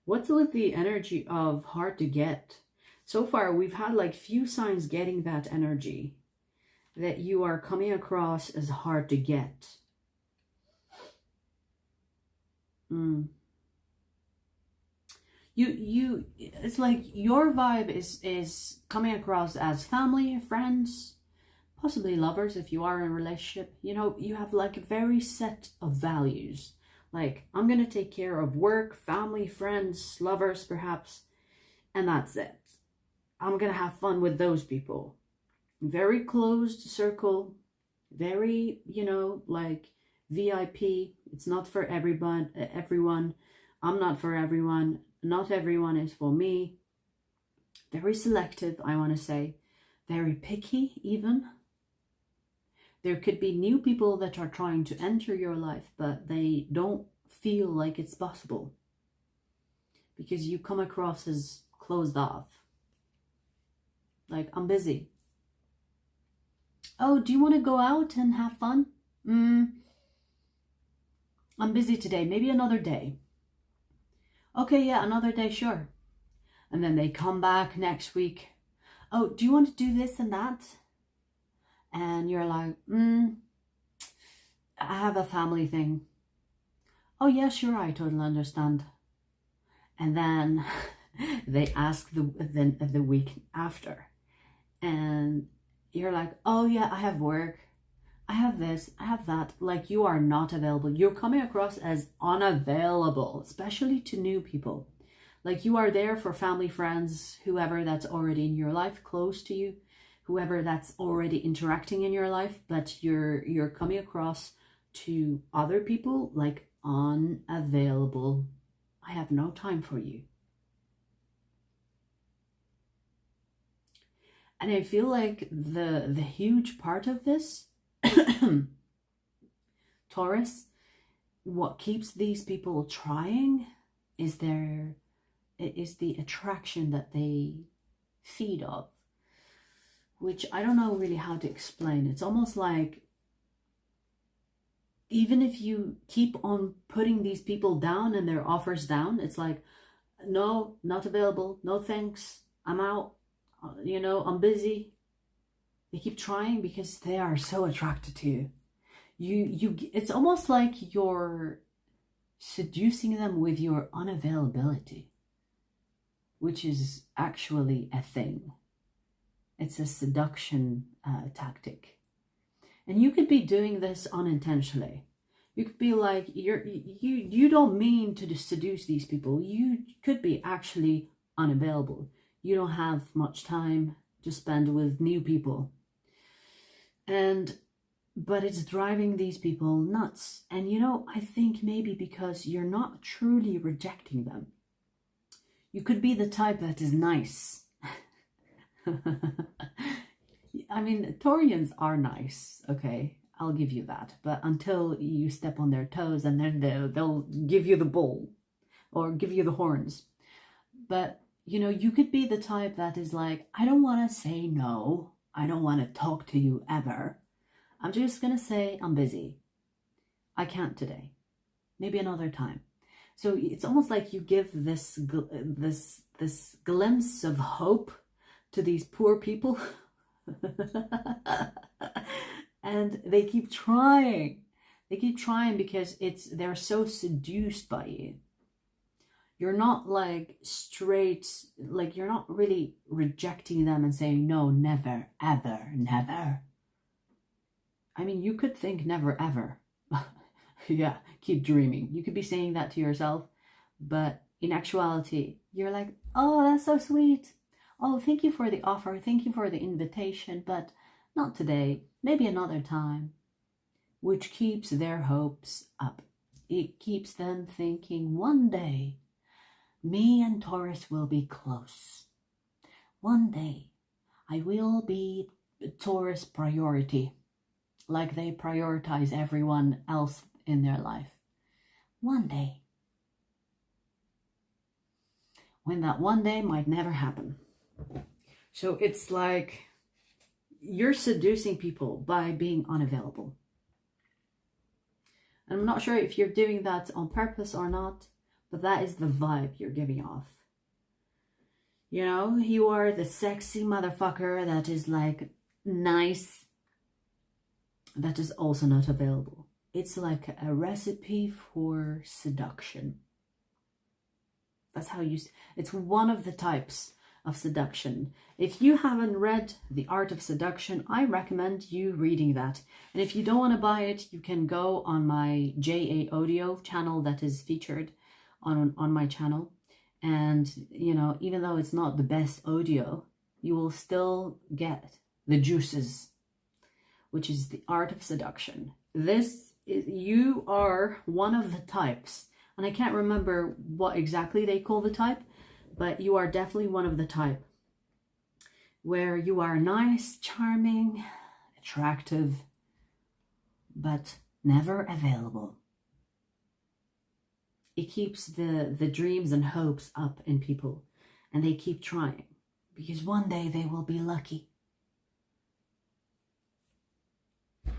What's with the energy of hard to get? So far, we've had like few signs getting that energy. That you are coming across as hard to get. It's like your vibe is coming across as family, friends, possibly lovers if you are in a relationship. You know, you have like a very set of values. Like, I'm going to take care of work, family, friends, lovers perhaps, and that's it. I'm going to have fun with those people. Very closed circle, very, you know, like VIP. It's not for everyone. I'm not for everyone. Not everyone is for me. Very selective, I want to say. Very picky, even. There could be new people that are trying to enter your life, but they don't feel like it's possible. Because you come across as closed off. Like, I'm busy. Oh, do you want to go out and have fun? I'm busy today. Maybe another day. Okay, yeah, another day, sure. And then they come back next week. Oh, do you want to do this and that? And you're like, I have a family thing. Oh, yeah, sure, I totally understand. And then they ask the week after. And you're like, oh, yeah, I have work. I have this, I have that. Like, you are not available. You're coming across as unavailable, especially to new people. Like, you are there for family, friends, whoever that's already in your life, close to you, whoever that's already interacting in your life, but you're coming across to other people like unavailable. I have no time for you. And I feel like the huge part of this, Taurus, what keeps these people trying is the attraction that they feed off, which I don't know really how to explain. It's almost like even if you keep on putting these people down and their offers down, it's like, no, not available, no thanks, I'm out, you know, I'm busy. They keep trying because they are so attracted to you. It's almost like you're seducing them with your unavailability, which is actually a thing. It's a seduction tactic. And you could be doing this unintentionally. You could be like, you don't mean to seduce these people. You could be actually unavailable. You don't have much time to spend with new people. But it's driving these people nuts. And you know, I think maybe because you're not truly rejecting them. You could be the type that is nice. I mean, Taurians are nice, okay? I'll give you that. But until you step on their toes, and then they'll give you the bull or give you the horns. But, you know, you could be the type that is like, I don't want to say no. I don't want to talk to you ever. I'm just going to say I'm busy. I can't today. Maybe another time. So it's almost like you give this glimpse of hope to these poor people. And they keep trying. They keep trying because they're so seduced by you. You're not like straight, like you're not really rejecting them and saying, no, never, ever, never. I mean, you could think never ever. Yeah, keep dreaming. You could be saying that to yourself, but in actuality, you're like, oh, that's so sweet. Oh, thank you for the offer. Thank you for the invitation, but not today. Maybe another time. Which keeps their hopes up. It keeps them thinking one day, me and Taurus will be close. One day, I will be Taurus priority, like they prioritize everyone else in their life. One day. When that one day might never happen. So it's like you're seducing people by being unavailable. And I'm not sure if you're doing that on purpose or not, but that is the vibe you're giving off. You know, you are the sexy motherfucker that is like nice, that is also not available. It's like a recipe for seduction. That's how you... It's one of the types of seduction. If you haven't read The Art of Seduction, I recommend you reading that. And if you don't want to buy it, you can go on my INTJ-A audio channel that is featured on my channel. And, you know, even though it's not the best audio, you will still get the juices, which is The Art of Seduction. You are one of the types. And I can't remember what exactly they call the type, but you are definitely one of the type where you are nice, charming, attractive, but never available. It keeps the dreams and hopes up in people, and they keep trying because one day they will be lucky. So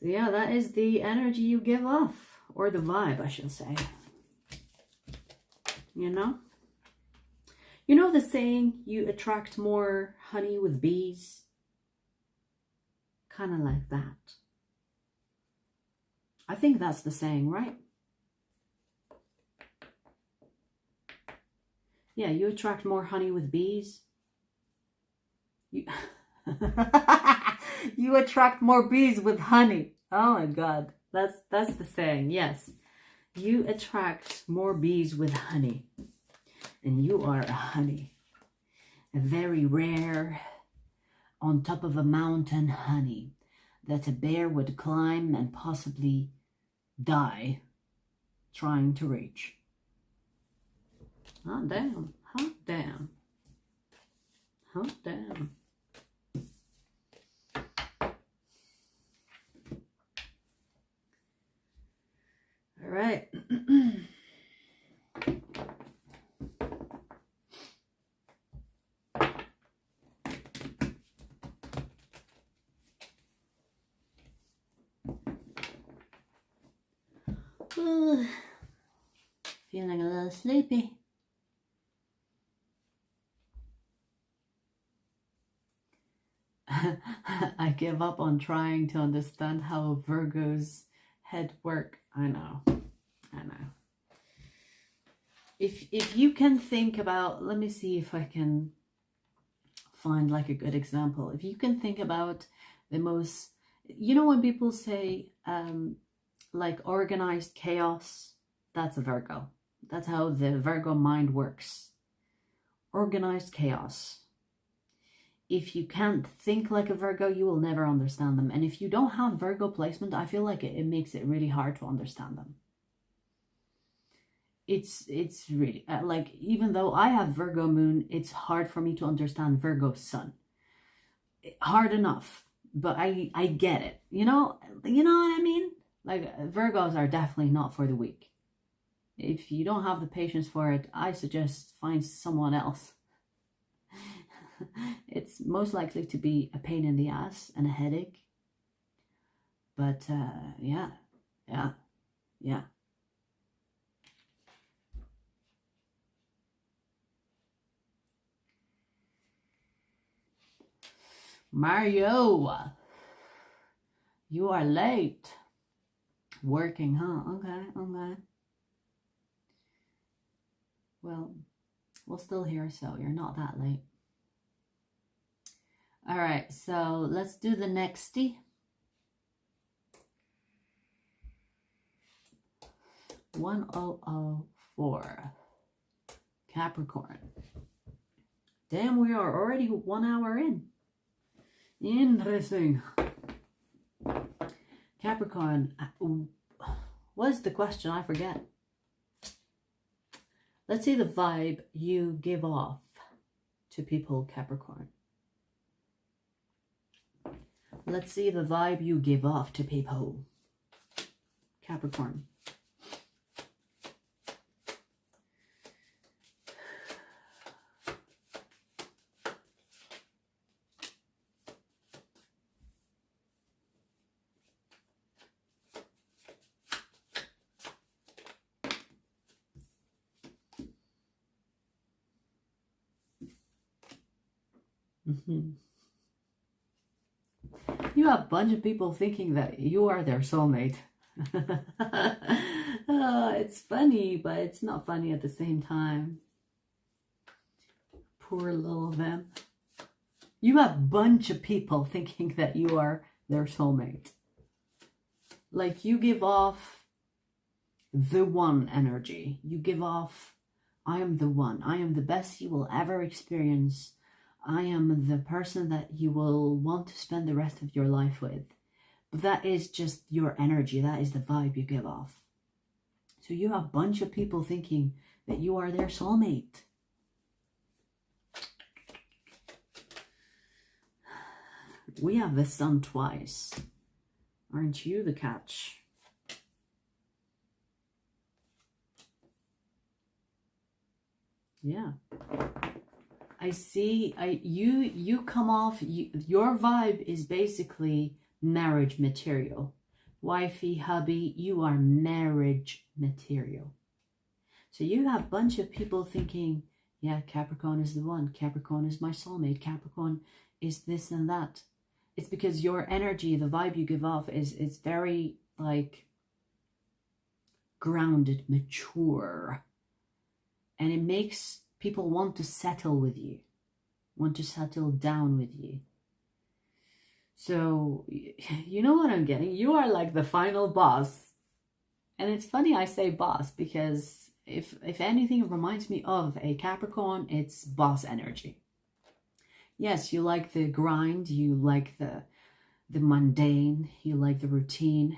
yeah, that is the energy you give off, or the vibe, I should say. You know? You know the saying, you attract more honey with bees? Kind of like that. I think that's the saying, right? Yeah, you attract more honey with bees. You, you attract more bees with honey. Oh my God. That's the saying, yes. You attract more bees with honey. And you are a honey. A very rare, on top of a mountain honey that a bear would climb and possibly die trying to reach. Hot damn. Hot damn. Hot damn. All right. Ooh, feeling a little sleepy. I give up on trying to understand how Virgo's head work. I know. If you can think about, let me see if I can find like a good example. If you can think about the most, you know, when people say like organized chaos, that's a Virgo. That's how the Virgo mind works. Organized chaos. If you can't think like a Virgo, you will never understand them. And if you don't have Virgo placement, I feel like it makes it really hard to understand them. It's really, like, even though I have Virgo moon, it's hard for me to understand Virgo sun. Hard enough, but I get it. You know what I mean? Like, Virgos are definitely not for the weak. If you don't have the patience for it, I suggest find someone else. It's most likely to be a pain in the ass and a headache. But yeah. Mario, you are late. Working, huh? Okay. Well, we're still here, so you're not that late. All right, so let's do the nexty. 1004. Capricorn. Damn, we are already 1 hour in. Interesting. Capricorn. What's the question? I forget. Let's see the vibe you give off to people, Capricorn. Let's see the vibe you give off to people, Capricorn. You have a bunch of people thinking that you are their soulmate. It's funny, but it's not funny at the same time. Poor little them. You have a bunch of people thinking that you are their soulmate. Like, you give off the one energy. You give off, I am the one. I am the best you will ever experience. I am the person that you will want to spend the rest of your life with. But that is just your energy. That is the vibe you give off. So you have a bunch of people thinking that you are their soulmate. We have the sun twice. Aren't you the catch? Yeah. I see, you come off, your vibe is basically marriage material. Wifey, hubby, you are marriage material. So you have a bunch of people thinking, yeah, Capricorn is the one. Capricorn is my soulmate. Capricorn is this and that. It's because your energy, the vibe you give off is very, like, grounded, mature. And it makes people want to settle with you, want to settle down with you. So, you know what I'm getting? You are like the final boss. And it's funny I say boss, because if anything, it reminds me of a Capricorn, it's boss energy. Yes, you like the grind, you like the mundane, you like the routine.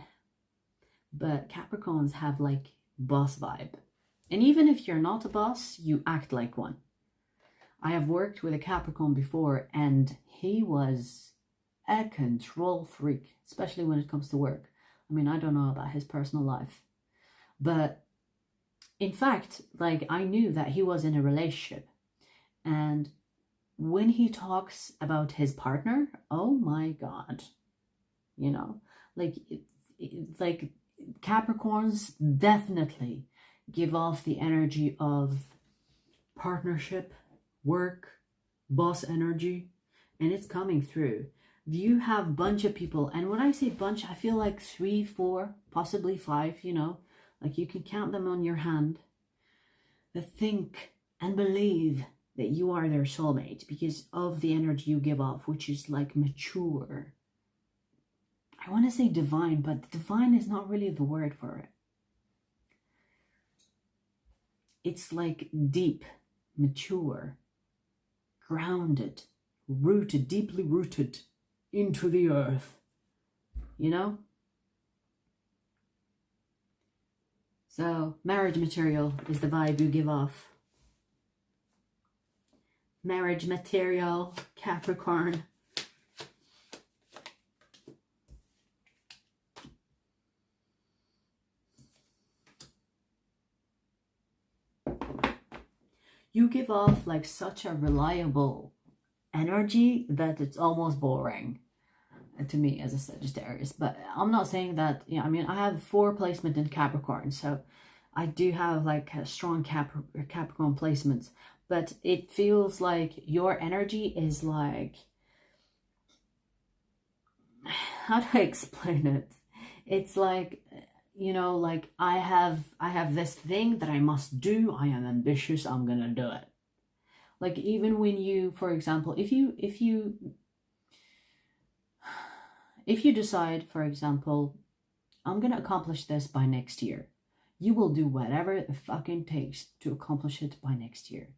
But Capricorns have like boss vibe. And even if you're not a boss, you act like one. I have worked with a Capricorn before, and he was a control freak, especially when it comes to work. I mean, I don't know about his personal life. But in fact, like, I knew that he was in a relationship. And when he talks about his partner, oh my God. You know, like Capricorns definitely give off the energy of partnership, work, boss energy, and it's coming through. You have a bunch of people, and when I say bunch, I feel like 3, 4, possibly 5, you know, like you can count them on your hand, that think and believe that you are their soulmate because of the energy you give off, which is like mature. I want to say divine, but divine is not really the word for it. It's like deep, mature, grounded, rooted, deeply rooted into the earth, you know? So marriage material is the vibe you give off. Marriage material, Capricorn. You give off like such a reliable energy that it's almost boring to me as a Sagittarius. But I'm not saying that, you know, I mean, I have 4 placement in Capricorn, so I do have like a strong Capricorn placements, but it feels like your energy is like, how do I explain it? It's like, you know, like I have this thing that I must do. I am ambitious. I'm gonna do it. Like, even when you, for example, if you decide, for example, I'm gonna accomplish this by next year, You will do whatever it fucking takes to accomplish it by next year.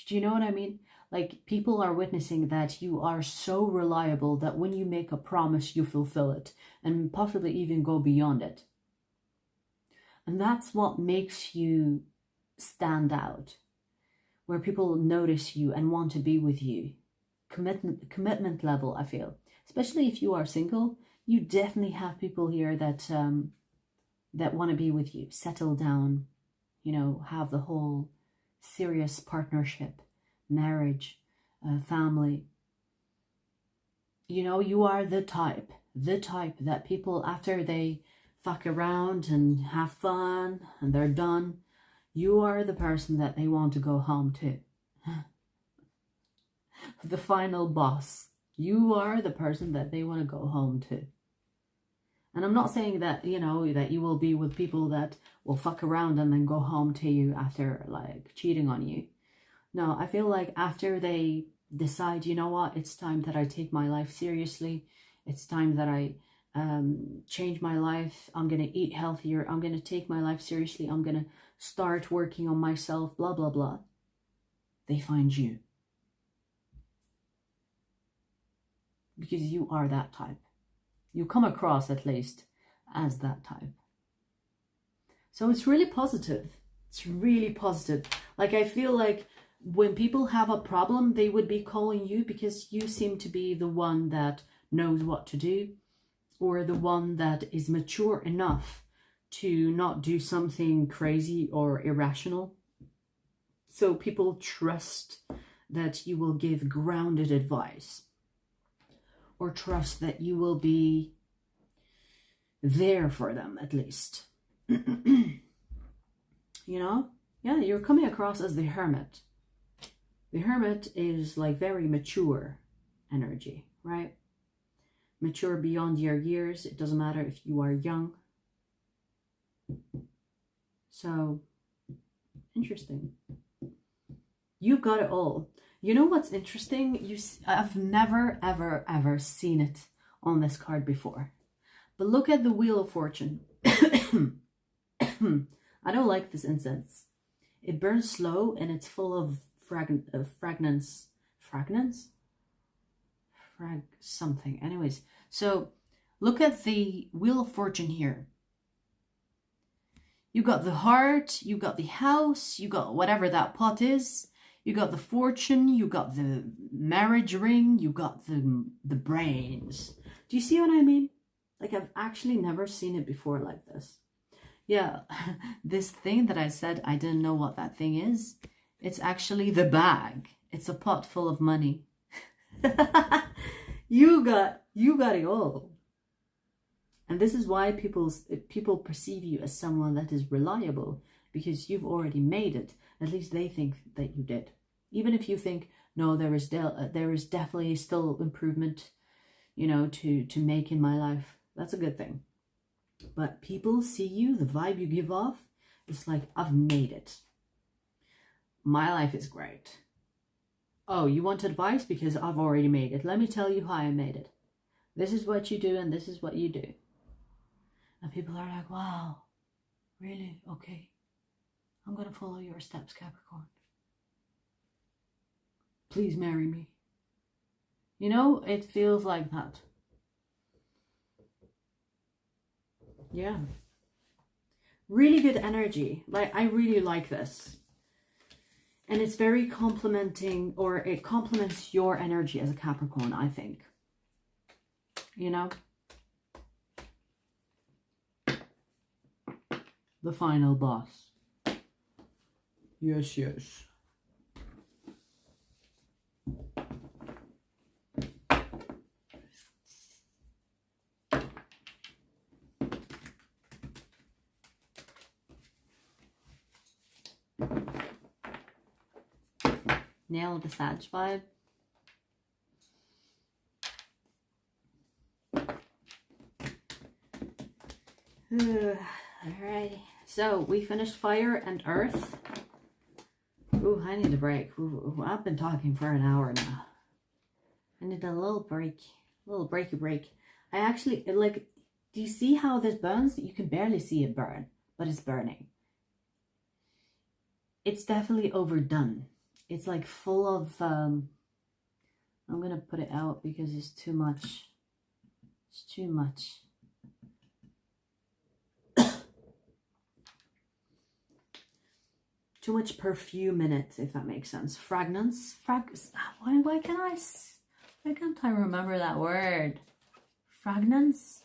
Do you know what I mean? Like, people are witnessing that you are so reliable that when you make a promise, you fulfill it and possibly even go beyond it. And that's what makes you stand out, where people notice you and want to be with you. Commitment level, I feel. Especially if you are single, you definitely have people here that that want to be with you, settle down, you know, have the whole serious partnership, marriage, family. You know, you are the type that people, after they fuck around and have fun and they're done, you are the person that they want to go home to. The final boss. You are the person that they want to go home to. And I'm not saying that, you know, that you will be with people that will fuck around and then go home to you after, like, cheating on you. No, I feel like after they decide, you know what, it's time that I take my life seriously. It's time that I change my life. I'm going to eat healthier. I'm going to take my life seriously. I'm going to start working on myself, blah, blah, blah. They find you. Because you are that type. You come across, at least, as that type. So it's really positive. It's really positive. Like, I feel like when people have a problem, they would be calling you because you seem to be the one that knows what to do, or the one that is mature enough to not do something crazy or irrational. So people trust that you will give grounded advice, or trust that you will be there for them, at least. You know? Yeah, you're coming across as the hermit. The hermit is like very mature energy, right? Mature beyond your years. It doesn't matter if you are young. So, interesting. You've got it all. You know what's interesting? I've never, ever, ever seen it on this card before. But look at the Wheel of Fortune. I don't like this incense. It burns slow and it's full of fragrance. Fragrance? Something. Anyways, so look at the Wheel of Fortune here. You got the heart, you got the house, you got whatever that pot is. You got the fortune, you got the marriage ring, you got the brains. Do you see what I mean? Like, I've actually never seen it before like this. Yeah, this thing that I said I didn't know what that thing is, it's actually the bag. It's a pot full of money. You got it all. And this is why people perceive you as someone that is reliable, because you've already made it. At least they think that you did. Even if you think, no, there is definitely still improvement, you know, to make in my life. That's a good thing. But people see you, the vibe you give off, it's like, I've made it. My life is great. Oh, you want advice? Because I've already made it. Let me tell you how I made it. This is what you do and this is what you do. And people are like, wow, really? Okay. I'm going to follow your steps, Capricorn. Please marry me. You know, it feels like that. Yeah. Really good energy. Like, I really like this. And it's very complimenting, or it complements your energy as a Capricorn, I think. You know? The final boss. Yes, yes. Nail the Sag vibe. Alrighty. So we finished fire and earth. Ooh, I need a break. Ooh, I've been talking for an hour now. I need a little break. A little break. I actually, like, do you see how this burns? You can barely see it burn. but it's burning. It's definitely overdone. It's like full of, I'm going to put it out because it's too much. It's too much. Too much perfume in it, if that makes sense. Fragrance. Why can't I remember that word? Fragrance?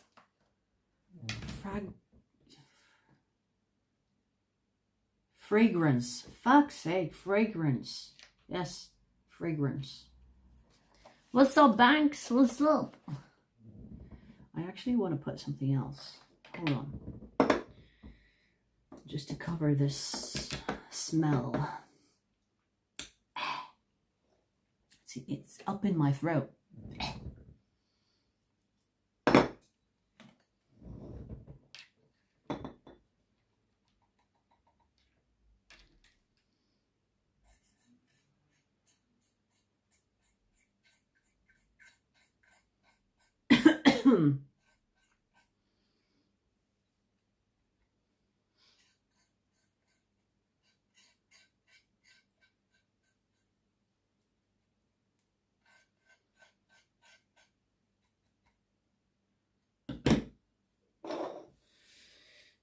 Fragrance. Fuck's sake, fragrance. Yes, fragrance. What's up, Banks? What's up? I actually want to put something else. Hold on. Just to cover this smell. See, it's up in my throat.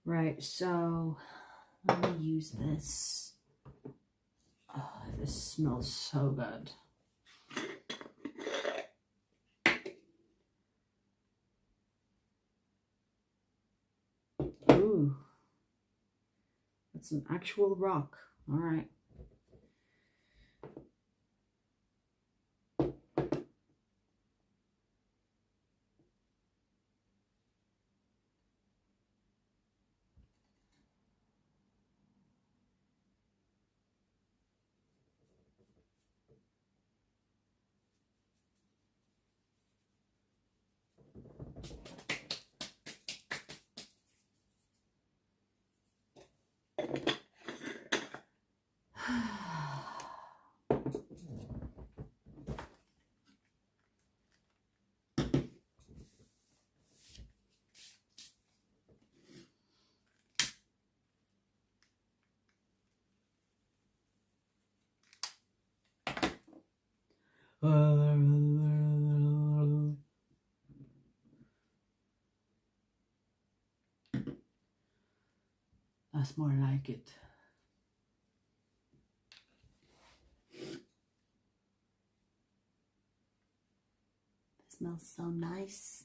Right, so let me use this. Oh, this smells so good. Ooh, that's an actual rock. All right. That's more like it. It smells so nice.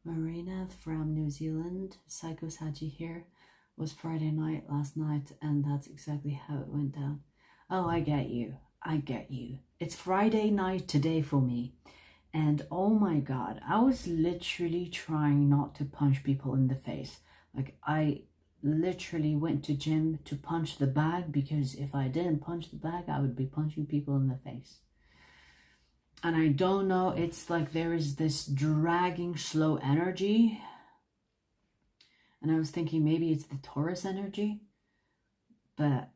Marina from New Zealand, Psycho Saggy here, was Friday night last night, and that's exactly how it went down. Oh, I get you. I get you. It's Friday night today for me. And oh my God, I was literally trying not to punch people in the face. Like, I literally went to gym to punch the bag, because if I didn't punch the bag, I would be punching people in the face. And I don't know, it's like there is this dragging slow energy. And I was thinking maybe it's the Taurus energy. But,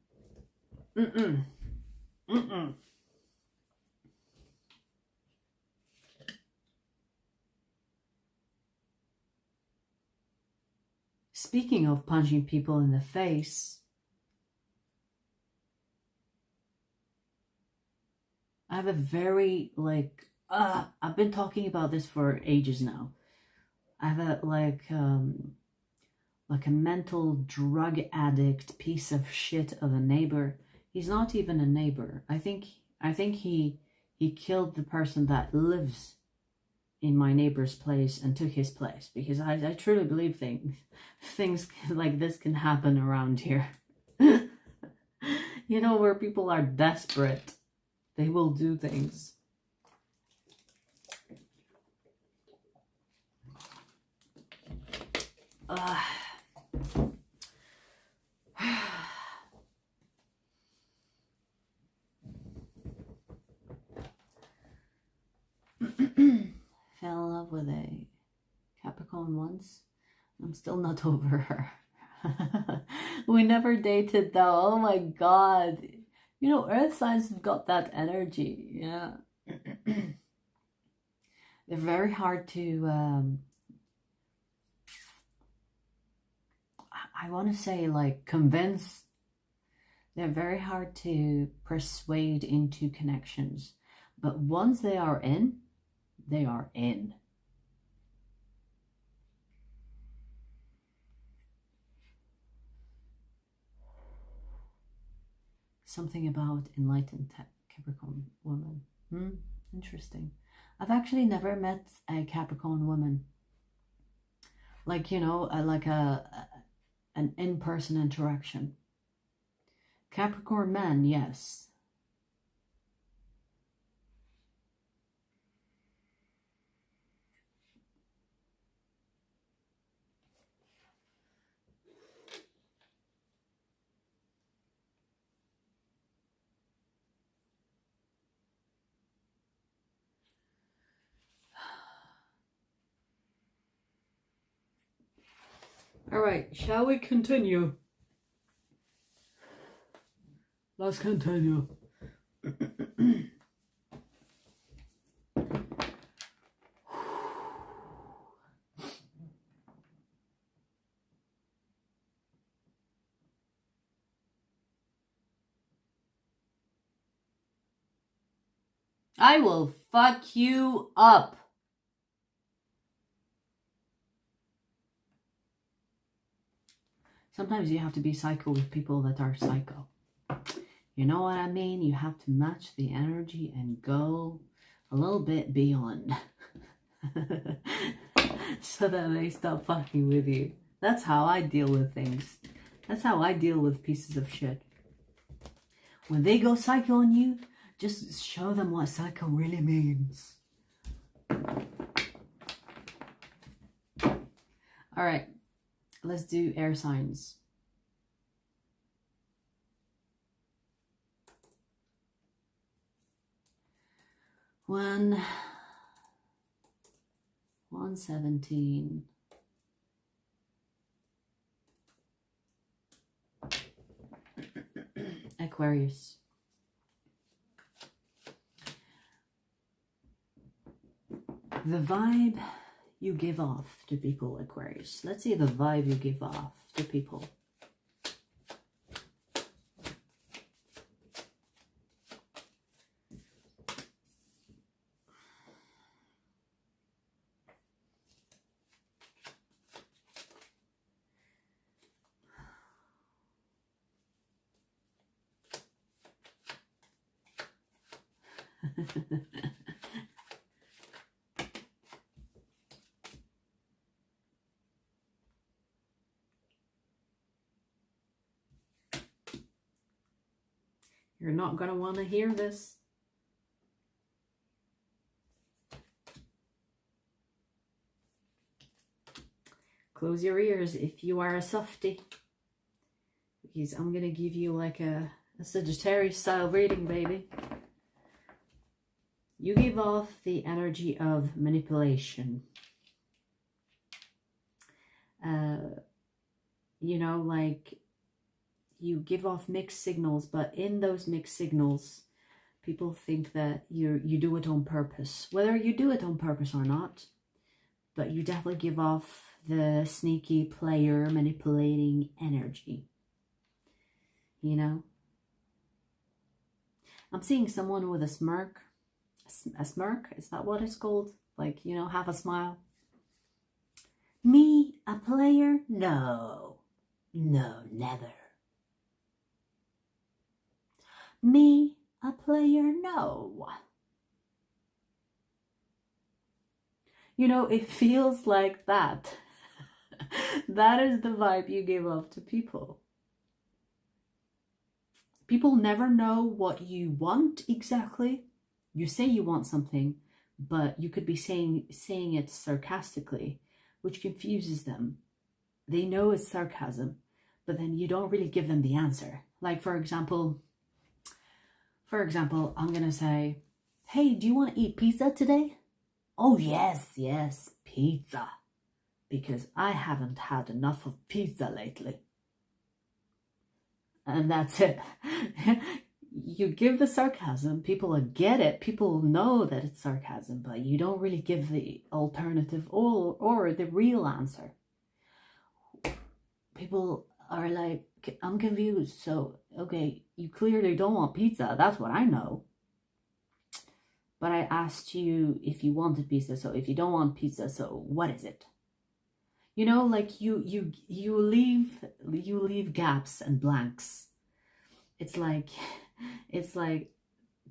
Speaking of punching people in the face, I have a very, I've been talking about this for ages now. I have a, like a mental drug addict piece of shit of a neighbor. He's not even a neighbor. I think he killed the person that lives in my neighbor's place and took his place, because I truly believe things like this can happen around here. You know, where people are desperate, they will do things. Fell in love with a Capricorn once. I'm still not over her. We never dated though. Oh my god. You know, earth signs have got that energy. Yeah. They're very hard to I want to say like convince. They're very hard to persuade into connections. But once they are in, they are in. Something about enlightened Capricorn woman. Interesting. I've actually never met a Capricorn woman. Like, you know, like an in-person interaction. Capricorn men, yes. All right, shall we continue? Let's continue. I will fuck you up. Sometimes you have to be psycho with people that are psycho. You know what I mean? You have to match the energy and go a little bit beyond. So that they stop fucking with you. That's how I deal with things. That's how I deal with pieces of shit. When they go psycho on you, just show them what psycho really means. Alright, let's do air signs. One 117. Aquarius. The vibe you give off to people, Aquarius. Let's see the vibe you give off to people. You're not going to want to hear this. Close your ears if you are a softie. Because I'm going to give you like a Sagittarius style reading, baby. You give off the energy of manipulation. You know, like you give off mixed signals, but in those mixed signals, people think that you do it on purpose. Whether you do it on purpose or not, but you definitely give off the sneaky player manipulating energy. You know? I'm seeing someone with a smirk. A smirk? Is that what it's called? Like, you know, have a smile. Me, a player? No. No, never. Me, a player? No. You know, it feels like that. That is the vibe you give off to people. People never know what you want exactly. You say you want something, but you could be saying it sarcastically, which confuses them. They know it's sarcasm, but then you don't really give them the answer. Like, for example, I'm going to say, hey, do you want to eat pizza today? Oh, yes, pizza. Because I haven't had enough of pizza lately. and that's it. You give the sarcasm, people get it, people know that it's sarcasm, but you don't really give the alternative or the real answer. People are like, I'm confused. So, okay, you clearly don't want pizza. That's what I know. But I asked you if you wanted pizza. So if you don't want pizza, so what is it? You know, like you leave gaps and blanks. It's like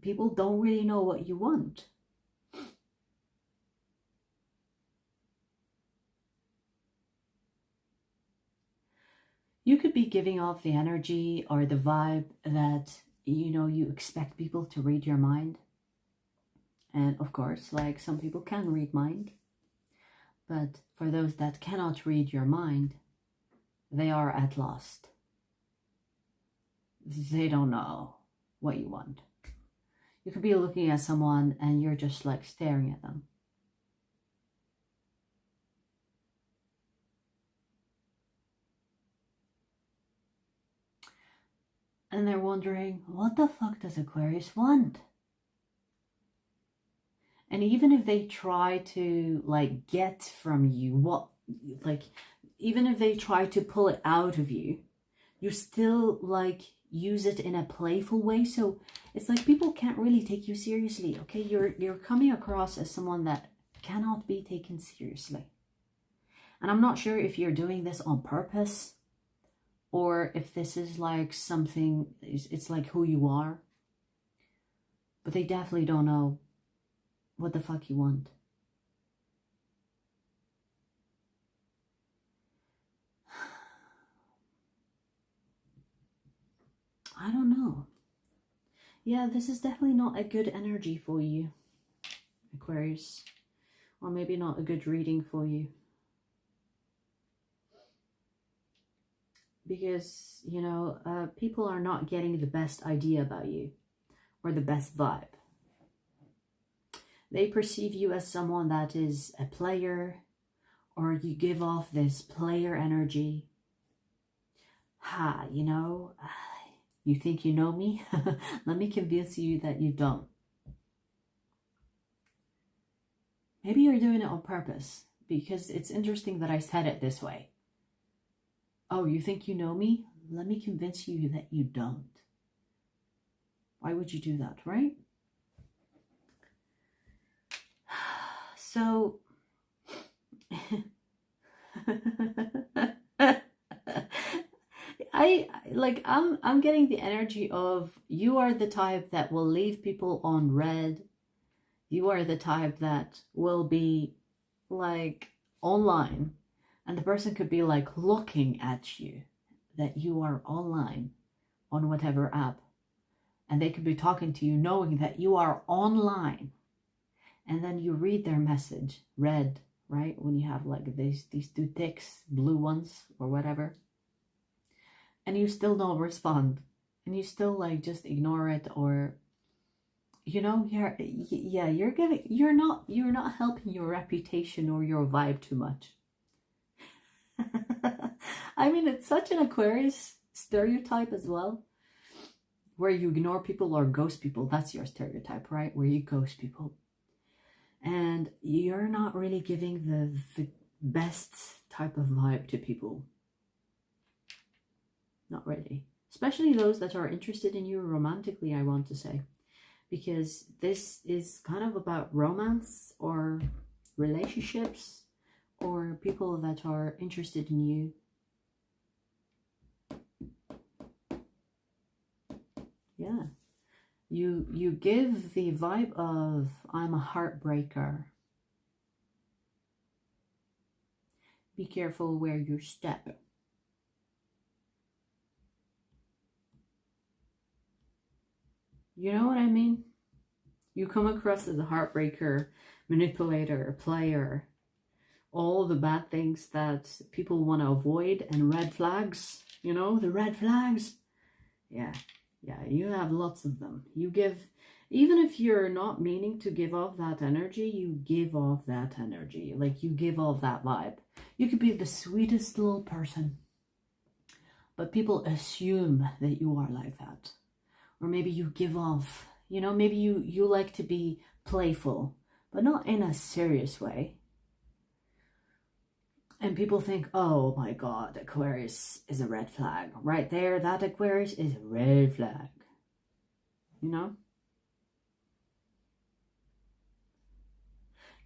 people don't really know what you want. You could be giving off the energy or the vibe that, you know, you expect people to read your mind. And of course, like, some people can read mind. But for those that cannot read your mind, they are at lost. They don't know what you want. You could be looking at someone and you're just like staring at them. And they're wondering, what the fuck does Aquarius want? And even if they try to like get from you what, like, even if they try to pull it out of you, you still like use it in a playful way. So it's like people can't really take you seriously. Okay, you're coming across as someone that cannot be taken seriously. And I'm not sure if you're doing this on purpose, or if this is like something, it's like who you are. But they definitely don't know what the fuck you want. I don't know. Yeah, this is definitely not a good energy for you, Aquarius. Or maybe not a good reading for you. Because, you know, people are not getting the best idea about you or the best vibe. They perceive you as someone that is a player, or you give off this player energy. You know, you think you know me? Let me convince you that you don't. Maybe you're doing it on purpose, because it's interesting that I said it this way. Oh, you think you know me? Let me convince you that you don't. Why would you do that, right? So, I'm getting the energy of you are the type that will leave people on red. You are the type that will be like online, and the person could be like looking at you, that you are online on whatever app, and they could be talking to you knowing that you are online, and then you read their message, red, right? When you have like these two ticks, blue ones or whatever, and you still don't respond, and you still like just ignore it, or, you know, you're not helping your reputation or your vibe too much. I mean, it's such an Aquarius stereotype as well, where you ignore people or ghost people. That's your stereotype, right? Where you ghost people. And you're not really giving the best type of vibe to people. Not really. Especially those that are interested in you romantically, I want to say. Because this is kind of about romance or relationships, or people that are interested in you. Yeah. You give the vibe of, I'm a heartbreaker. Be careful where you step. You know what I mean? You come across as a heartbreaker, manipulator, player, all the bad things that people want to avoid, and red flags, you know, the red flags. Yeah, you have lots of them. You give, even if you're not meaning to give off that energy, you give off that energy. Like, you give off that vibe. You could be the sweetest little person, but people assume that you are like that. Or maybe you give off, you know, maybe you like to be playful, but not in a serious way. And people think, oh my God, Aquarius is a red flag. Right there, that Aquarius is a red flag. You know?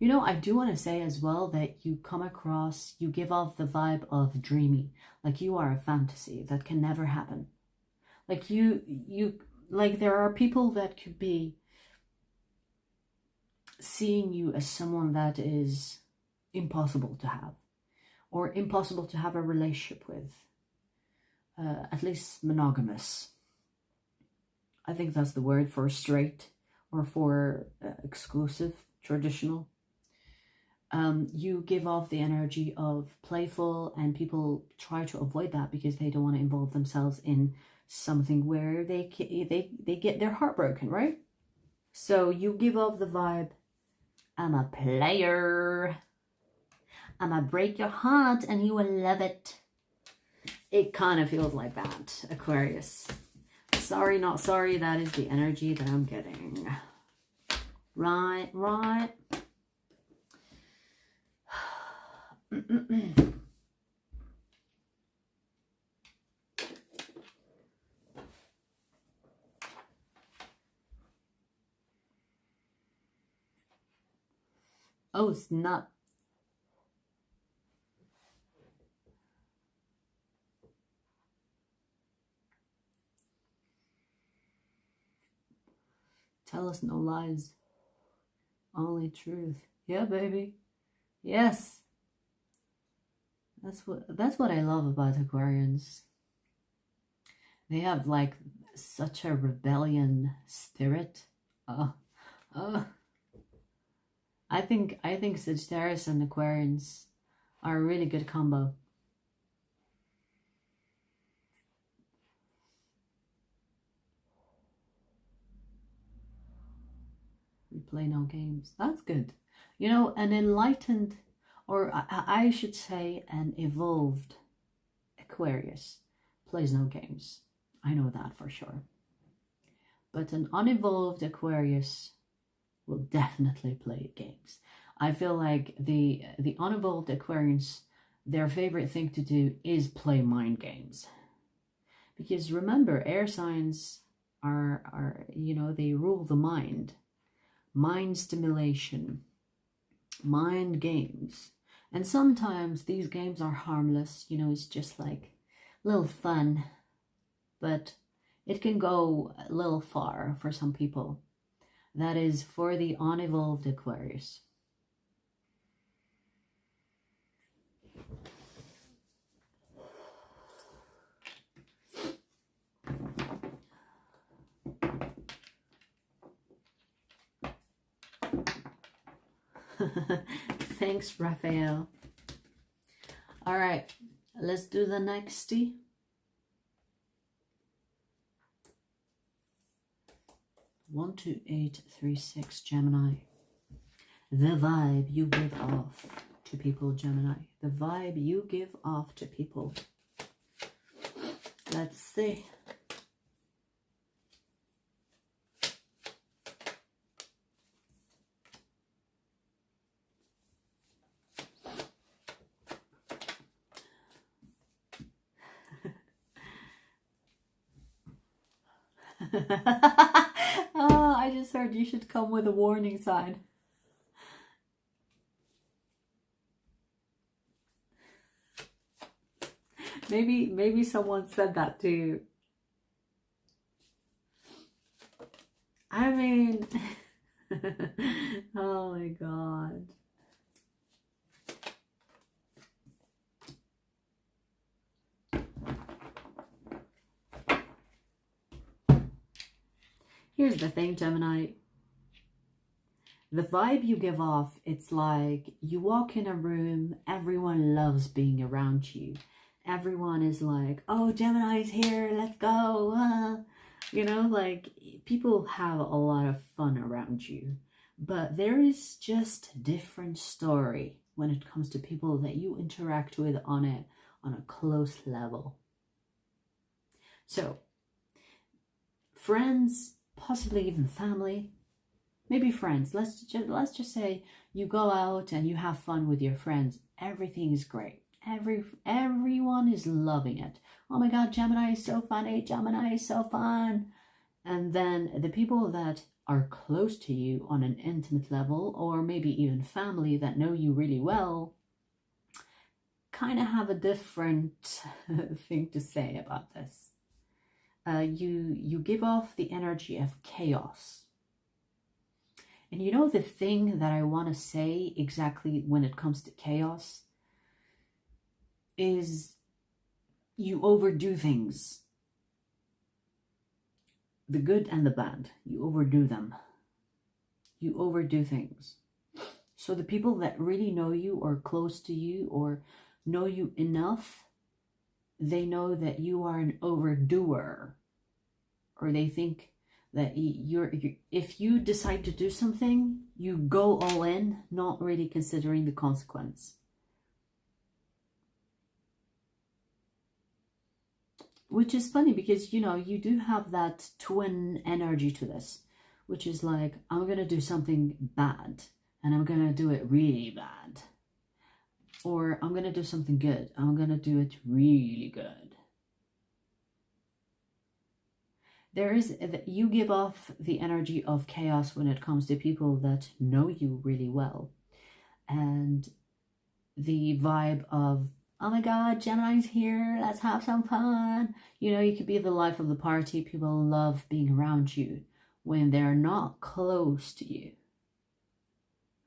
You know, I do want to say as well that you come across, you give off the vibe of dreamy. Like you are a fantasy that can never happen. Like like there are people that could be seeing you as someone that is impossible to have. Or impossible to have a relationship with. At least monogamous. I think that's the word for straight or for exclusive, traditional. You give off the energy of playful, and people try to avoid that because they don't want to involve themselves in something where they get their heart broken, right? So you give off the vibe, I'm a player. I'ma break your heart and you will love it. It kind of feels like that, Aquarius. Sorry, not sorry. That is the energy that I'm getting. Right. Oh, snap. Tell us no lies. Only truth. Yeah, baby. Yes. That's what I love about Aquarians. They have like such a rebellion spirit. I think Sagittarius and Aquarians are a really good combo. We play no games. That's good. You know, an enlightened, or I should say an evolved Aquarius plays no games. I know that for sure. But an unevolved Aquarius will definitely play games. I feel like the unevolved Aquarians, their favorite thing to do is play mind games. Because remember, air signs are you know, they rule the mind. Mind stimulation, mind games. And sometimes these games are harmless, you know, it's just like a little fun, but it can go a little far for some people. That is for the unevolved Aquarius. Thanks, Raphael. All right, let's do the next. 1, 2, 8, 3, 6, Gemini. The vibe you give off to people, Gemini. The vibe you give off to people. Let's see. Oh, I just heard you should come with a warning sign. Maybe someone said that to you. I mean, oh my God. Here's the thing, Gemini. The vibe you give off, it's like you walk in a room, everyone loves being around you. Everyone is like, oh, Gemini's here, let's go. You know, like people have a lot of fun around you. But there is just a different story when it comes to people that you interact with on a close level. So, friends, possibly even family, maybe friends. Let's just say you go out and you have fun with your friends. Everything is great. Everyone is loving it. Oh my God, Gemini is so funny. Gemini is so fun. And then the people that are close to you on an intimate level, or maybe even family that know you really well, kind of have a different thing to say about this. You give off the energy of chaos. And you know the thing that I want to say exactly when it comes to chaos is you overdo things. The good and the bad, you overdo them. You overdo things. So the people that really know you or close to you or know you enough, they know that you are an overdoer. Or they think that if you decide to do something, you go all in, not really considering the consequence. Which is funny because, you know, you do have that twin energy to this, which is like, I'm going to do something bad and I'm going to do it really bad. Or I'm going to do something good. I'm going to do it really good. You give off the energy of chaos when it comes to people that know you really well. And the vibe of, oh my God, Gemini's here, let's have some fun. You know, you could be the life of the party. People love being around you when they're not close to you.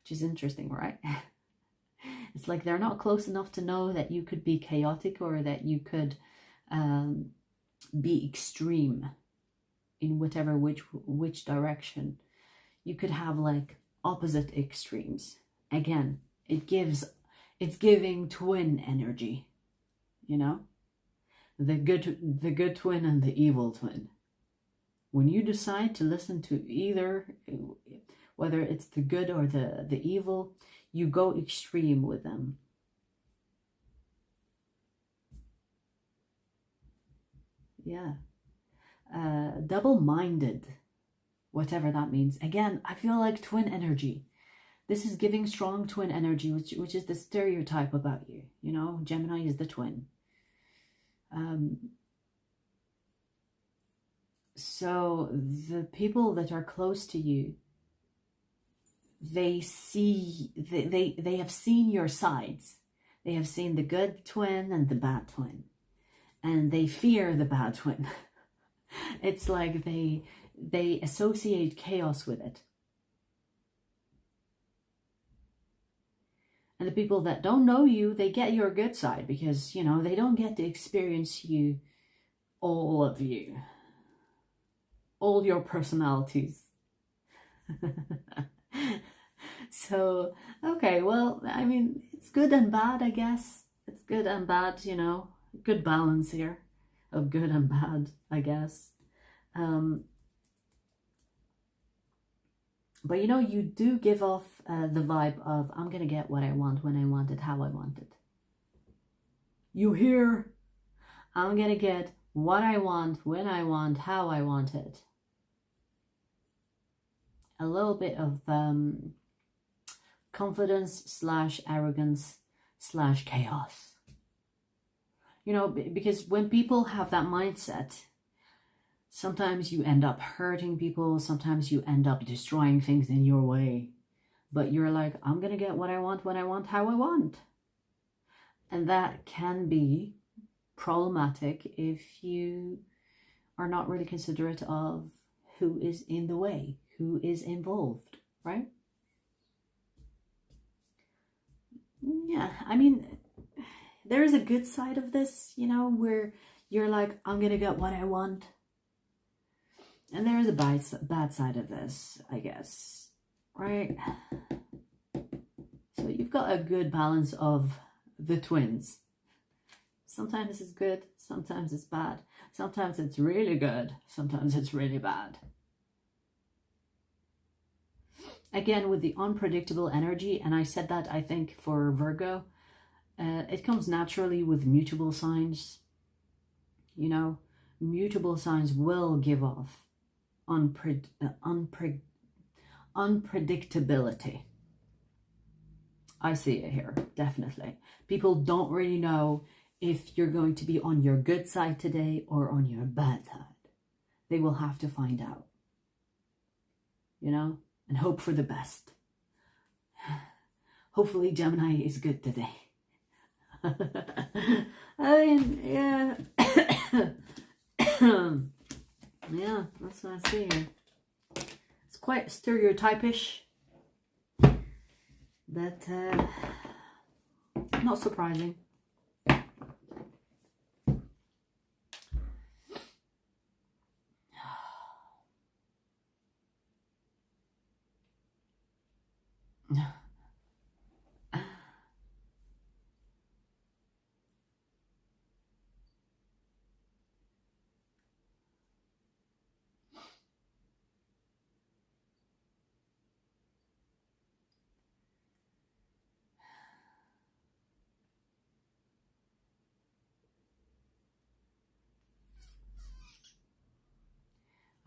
Which is interesting, right? It's like they're not close enough to know that you could be chaotic or that you could be extreme in which direction. You could have like opposite extremes. Again, it's giving twin energy, you know? The good twin and the evil twin. When you decide to listen to either, whether it's the good or the evil, you go extreme with them. Yeah. Double-minded, whatever that means. Again, I feel like twin energy. This is giving strong twin energy, which is the stereotype about you. You know, Gemini is the twin. So the people that are close to you, they have seen your sides. They have seen the good twin and the bad twin. And they fear the bad twin. It's like they associate chaos with it. And the people that don't know you, they get your good side because, you know, they don't get to experience you, all of you. All your personalities. So, okay, well, I mean, it's good and bad, I guess. It's good and bad, you know. Good balance here of good and bad, I guess. But you know, you do give off the vibe of, I'm gonna get what I want, when I want it, how I want it. You hear? I'm gonna get what I want, when I want, how I want it. A little bit of confidence / arrogance / chaos. You know, because when people have that mindset, sometimes you end up hurting people. Sometimes you end up destroying things in your way. But you're like, I'm going to get what I want, when I want, how I want. And that can be problematic if you are not really considerate of who is in the way, who is involved, right? Yeah, I mean, there is a good side of this, you know, where you're like, I'm going to get what I want. And there is a bad side of this, I guess, right? So you've got a good balance of the twins. Sometimes it's good, sometimes it's bad. Sometimes it's really good, sometimes it's really bad. Again, with the unpredictable energy, and I said that, I think, for Virgo, it comes naturally with mutable signs, you know. mutable signs will give off unpredictability. I see it here, definitely. People don't really know if you're going to be on your good side today or on your bad side. They will have to find out, you know, and hope for the best. Hopefully Gemini is good today. I mean, yeah. Yeah, that's what I see here. It's quite stereotypish, but not surprising.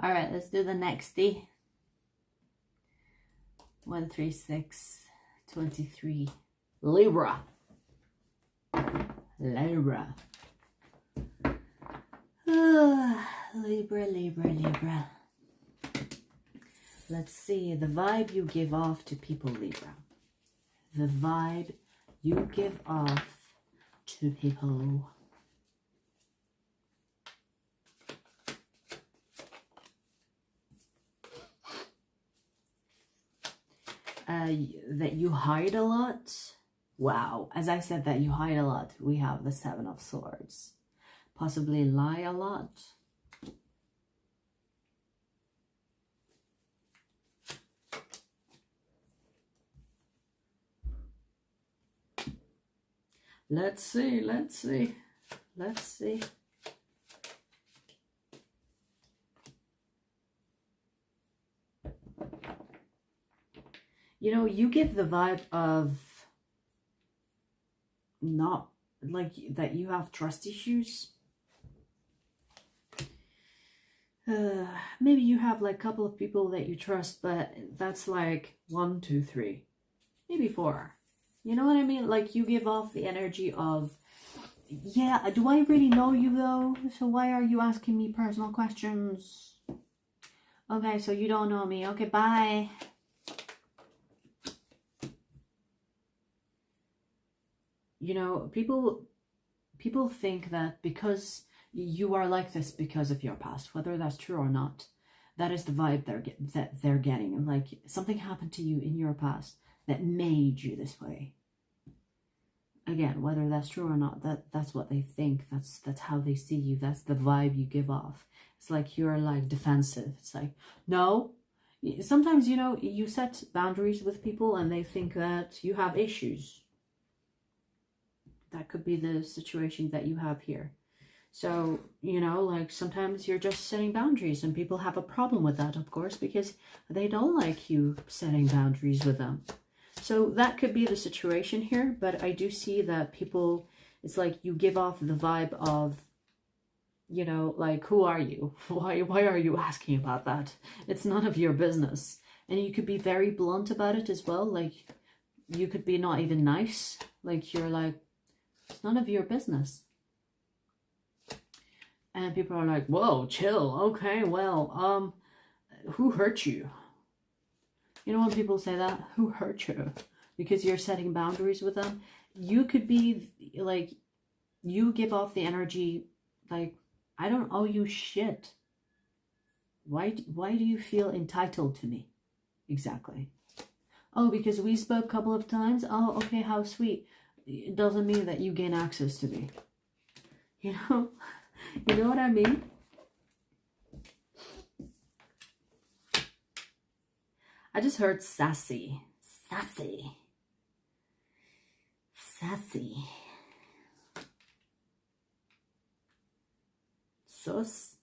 All right, let's do the nexty. 1, 3, 6, 23. Libra. Libra. Libra, Libra, Libra. Let's see the vibe you give off to people, Libra. The vibe you give off to people. That you hide a lot. Wow, as I said, that you hide a lot. We have the 7 of Swords. Possibly lie a lot. Let's see, let's see, let's see. You know, you give the vibe of not like that you have trust issues. Maybe you have like a couple of people that you trust, but that's like 1, 2, 3, maybe 4. You know what I mean? Like you give off the energy of, yeah, do I really know you though? So why are you asking me personal questions? Okay, so you don't know me. Okay, bye. You know, people think that because you are like this because of your past, whether that's true or not, that is the vibe they're getting. Like something happened to you in your past that made you this way. Again, whether that's true or not, that's what they think. That's how they see you. That's the vibe you give off. It's like you're like defensive. It's like, no. Sometimes, you know, you set boundaries with people and they think that you have issues. That could be the situation that you have here. So, you know, like sometimes you're just setting boundaries and people have a problem with that, of course, because they don't like you setting boundaries with them. So that could be the situation here, but I do see that people, it's like you give off the vibe of, you know, like, who are you? Why are you asking about that? It's none of your business. And you could be very blunt about it as well. Like, you could be not even nice. Like, you're like, it's none of your business. And people are like, whoa, chill. Okay, well, who hurt you? You know when people say that? Who hurt you? Because you're setting boundaries with them. You could be like, you give off the energy like, I don't owe you shit. Why do you feel entitled to me? Exactly. Oh, because we spoke a couple of times? Oh, okay, how sweet. It doesn't mean that you gain access to me. You know? You know what I mean? I just heard sassy. Sassy. Sassy. Sus.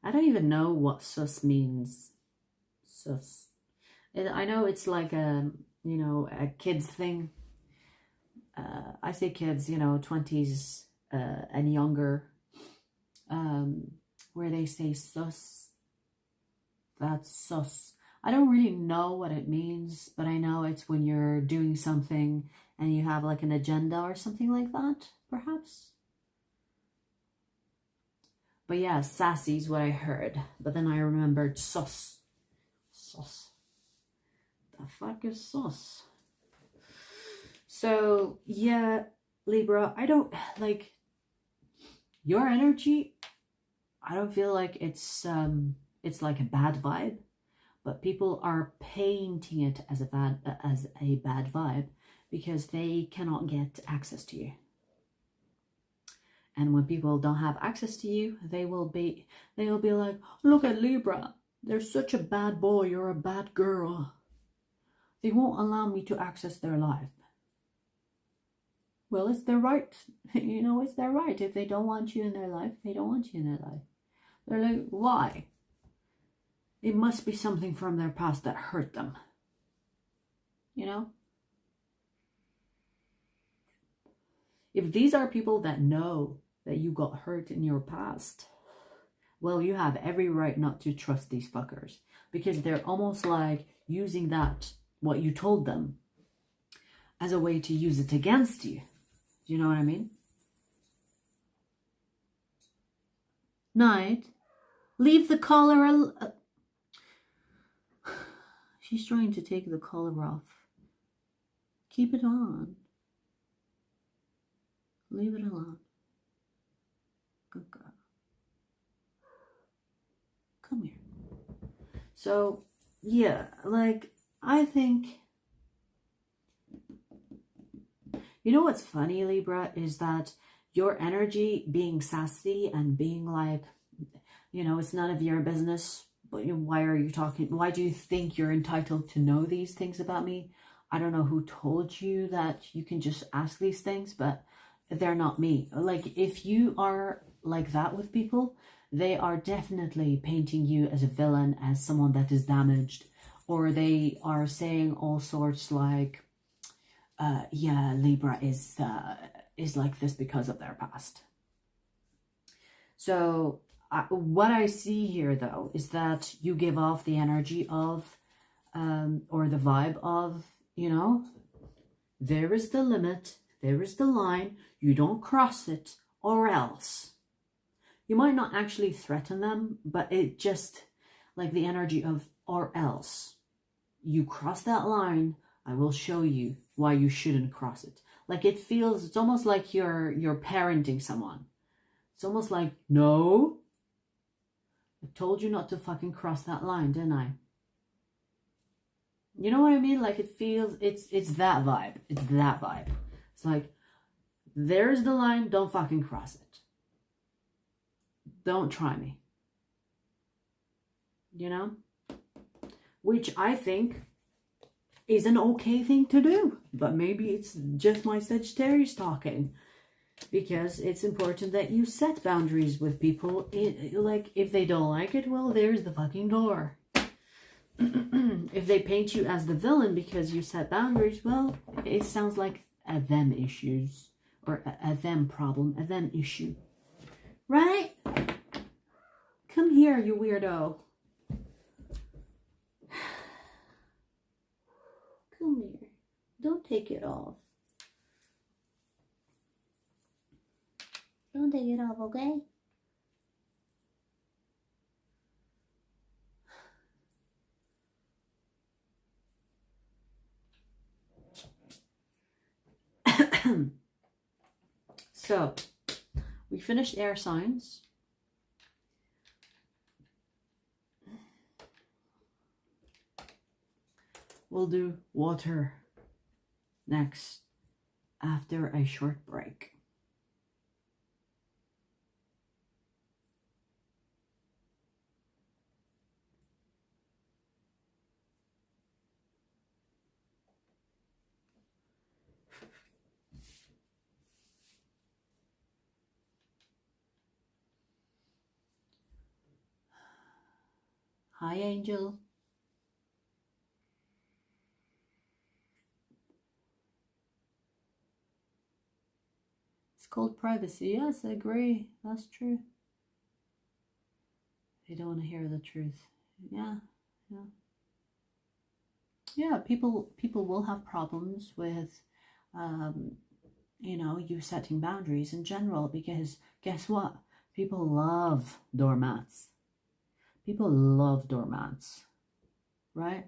I don't even know what sus means. Sus. I know it's like a, you know, a kids thing. I say kids, you know, 20s and younger. where they say sus. That's sus. I don't really know what it means, but I know it's when you're doing something and you have like an agenda or something like that, perhaps. But yeah, sassy is what I heard. But then I remembered sus. Sus. The fuck is sus? So yeah, Libra, I don't like your energy. I don't feel like it's like a bad vibe, but people are painting it as a bad vibe because they cannot get access to you. And when people don't have access to you, they will be like, look at Libra, they're such a bad boy or a bad girl. They won't allow me to access their life. Well, it's their right. You know, it's their right. If they don't want you in their life, they don't want you in their life. They're like, why? It must be something from their past that hurt them. You know? If these are people that know that you got hurt in your past, well, you have every right not to trust these fuckers. Because they're almost like using that, what you told them, as a way to use it against you. Do you know what I mean? Night. Leave the collar. She's trying to take the collar off. Keep it on. Leave it alone. Good girl. Come here. So, yeah, like, I think... You know what's funny, Libra, is that your energy being sassy and being like, you know, it's none of your business, but why are you talking? Why do you think you're entitled to know these things about me? I don't know who told you that you can just ask these things, but they're not me. Like, if you are like that with people, they are definitely painting you as a villain, as someone that is damaged, or they are saying all sorts like, yeah, Libra is like this because of their past. So what I see here, though, is that you give off the energy of, or the vibe of, you know, there is the limit, there is the line, you don't cross it, or else. You might not actually threaten them, but it just, like the energy of, or else. You cross that line, I will show you why you shouldn't cross it. Like it feels, it's almost like you're parenting someone. It's almost like, no, I told you not to fucking cross that line, didn't I? You know what I mean? Like it feels, it's that vibe. It's that vibe. It's like, there's the line, don't fucking cross it. Don't try me. You know? Which I think is an okay thing to do, but maybe it's just my Sagittarius talking, because it's important that you set boundaries with people. Like, if they don't like it, well, there's the fucking door. If they paint you as the villain because you set boundaries, well, it sounds like a them issues, or a them problem, a them issue, right? Come here, you weirdo. Come here. Don't take it off. Don't take it off, okay? So, we finished air signs. We'll do water next after a short break. Hi, Angel. It's called privacy. Yes, I agree. That's true. They don't want to hear the truth. Yeah, yeah. Yeah, people will have problems with, you know, you setting boundaries in general, because guess what? People love doormats. People love doormats, right?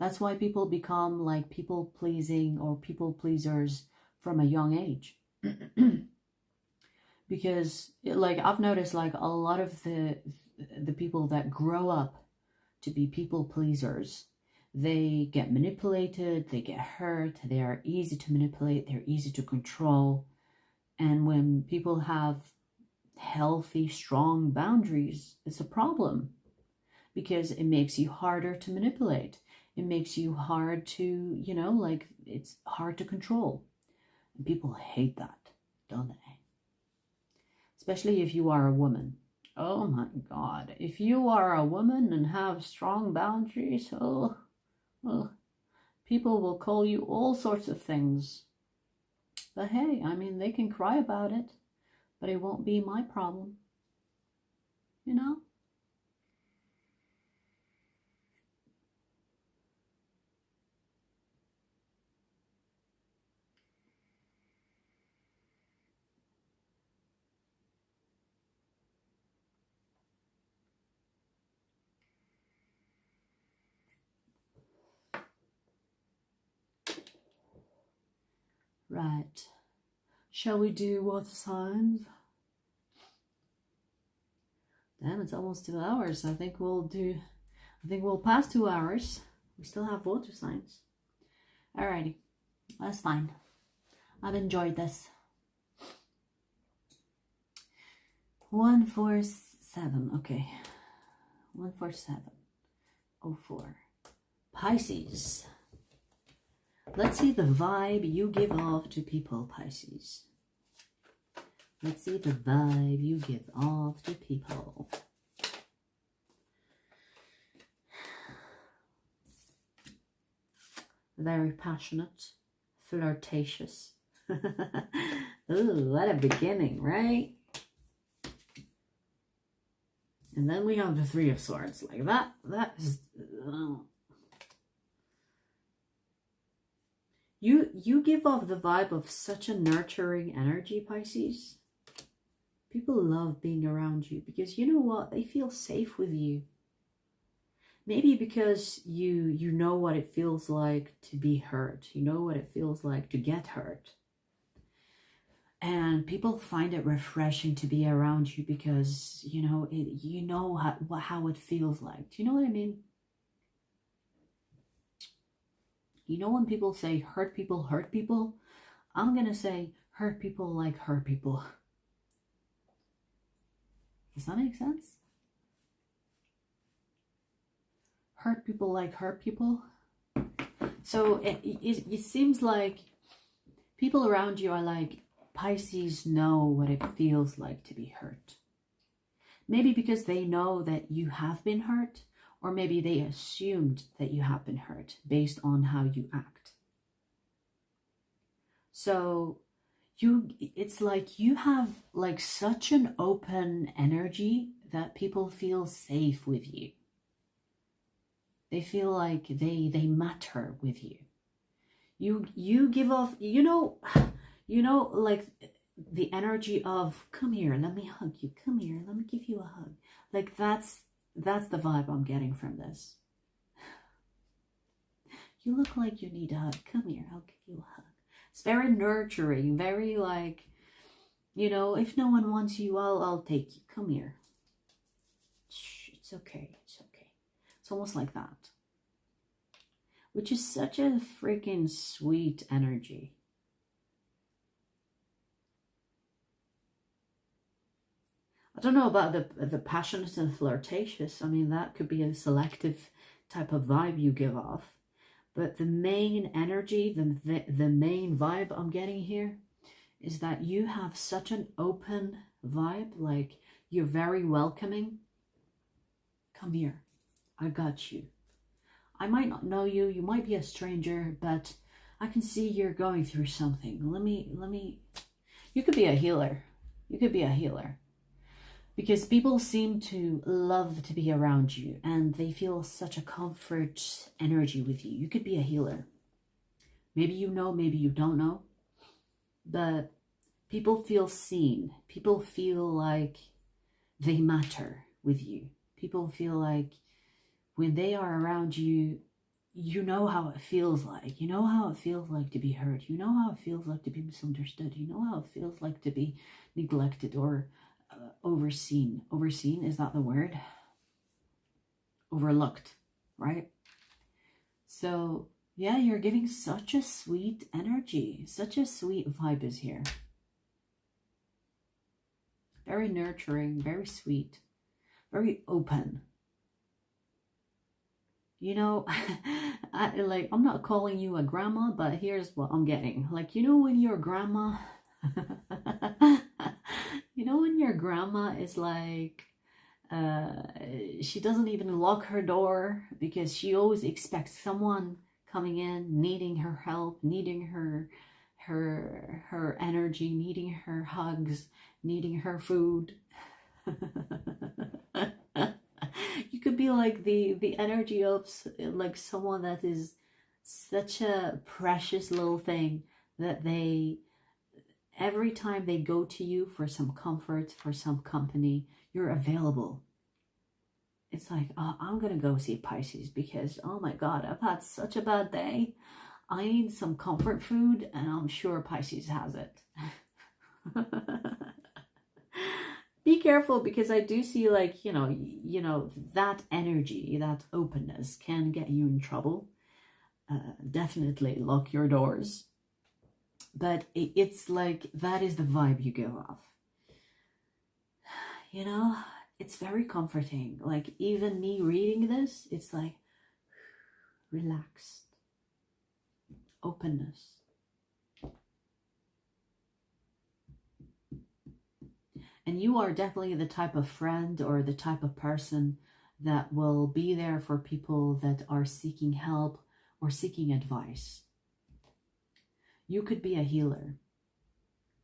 That's why people become like people pleasing or people pleasers from a young age. Because like I've noticed, like a lot of the people that grow up to be people pleasers, they get manipulated, they get hurt, they are easy to manipulate, they're easy to control. And when people have healthy, strong boundaries, it's a problem, because it makes you harder to manipulate. It makes you hard to, you know, like it's hard to control. And people hate that, don't they? Especially if you are a woman. Oh my God. If you are a woman and have strong boundaries, oh, people will call you all sorts of things. But hey, I mean, they can cry about it, but it won't be my problem. You know? Right. Shall we do water signs? Damn, it's almost 2 hours. I think we'll pass 2 hours. We still have water signs. Alrighty. That's fine. I've enjoyed this. 147. Okay. 14704. Pisces. Let's see the vibe you give off to people, Pisces. Let's see the vibe you give off to people. Very passionate, flirtatious. Ooh, what a beginning, right? And then we have the Three of Swords. Like that is... You give off the vibe of such a nurturing energy, Pisces. People love being around you because you know what? They feel safe with you. Maybe because you know what it feels like to be hurt. You know what it feels like to get hurt. And people find it refreshing to be around you because, you know, how it feels like. Do you know what I mean? You know when people say hurt people, I'm going to say hurt people like hurt people. Does that make sense? Hurt people like hurt people. So it seems like people around you are like, Pisces know what it feels like to be hurt. Maybe because they know that you have been hurt, or maybe they assumed that you have been hurt based on how you act. So it's like you have like such an open energy that people feel safe with you. They feel like they matter with you. You give off, you know, like the energy of, come here, let me hug you. Come here, let me give you a hug. Like that's the vibe I'm getting from this. You look like you need a hug. Come here, I'll give you a hug. It's very nurturing, very like, you know, if no one wants you, I'll take you. Come here. Shh, it's okay, it's okay. It's almost like that. Which is such a freaking sweet energy. I don't know about the passionate and flirtatious. I mean, that could be a selective type of vibe you give off. But the main energy, the main vibe I'm getting here is that you have such an open vibe. Like, you're very welcoming. Come here. I got you. I might not know you. You might be a stranger, but I can see you're going through something. Let me. You could be a healer. You could be a healer. Because people seem to love to be around you and they feel such a comfort energy with you. You could be a healer. Maybe you know, maybe you don't know. But people feel seen. People feel like they matter with you. People feel like when they are around you, you know how it feels like. You know how it feels like to be hurt. You know how it feels like to be misunderstood. You know how it feels like to be neglected or overseen. Overseen, is that the word? Overlooked, right? So, yeah, you're giving such a sweet energy. Such a sweet vibe is here. Very nurturing, very sweet, very open. You know, I'm not calling you a grandma, but here's what I'm getting. Like, you know when your grandma, you know when your grandma is like, she doesn't even lock her door because she always expects someone coming in, needing her help, needing her energy, needing her hugs, needing her food. You could be like the energy of like someone that is such a precious little thing that they, every time they go to you for some comfort, for some company, you're available. It's like, oh, I'm gonna go see Pisces because, oh my God, I've had such a bad day. I need some comfort food and I'm sure Pisces has it. Be careful because I do see like, you know, that energy, that openness can get you in trouble. Definitely lock your doors. But it's like, that is the vibe you give off. You know, it's very comforting. Like even me reading this, it's like relaxed, openness. And you are definitely the type of friend or the type of person that will be there for people that are seeking help or seeking advice. You could be a healer,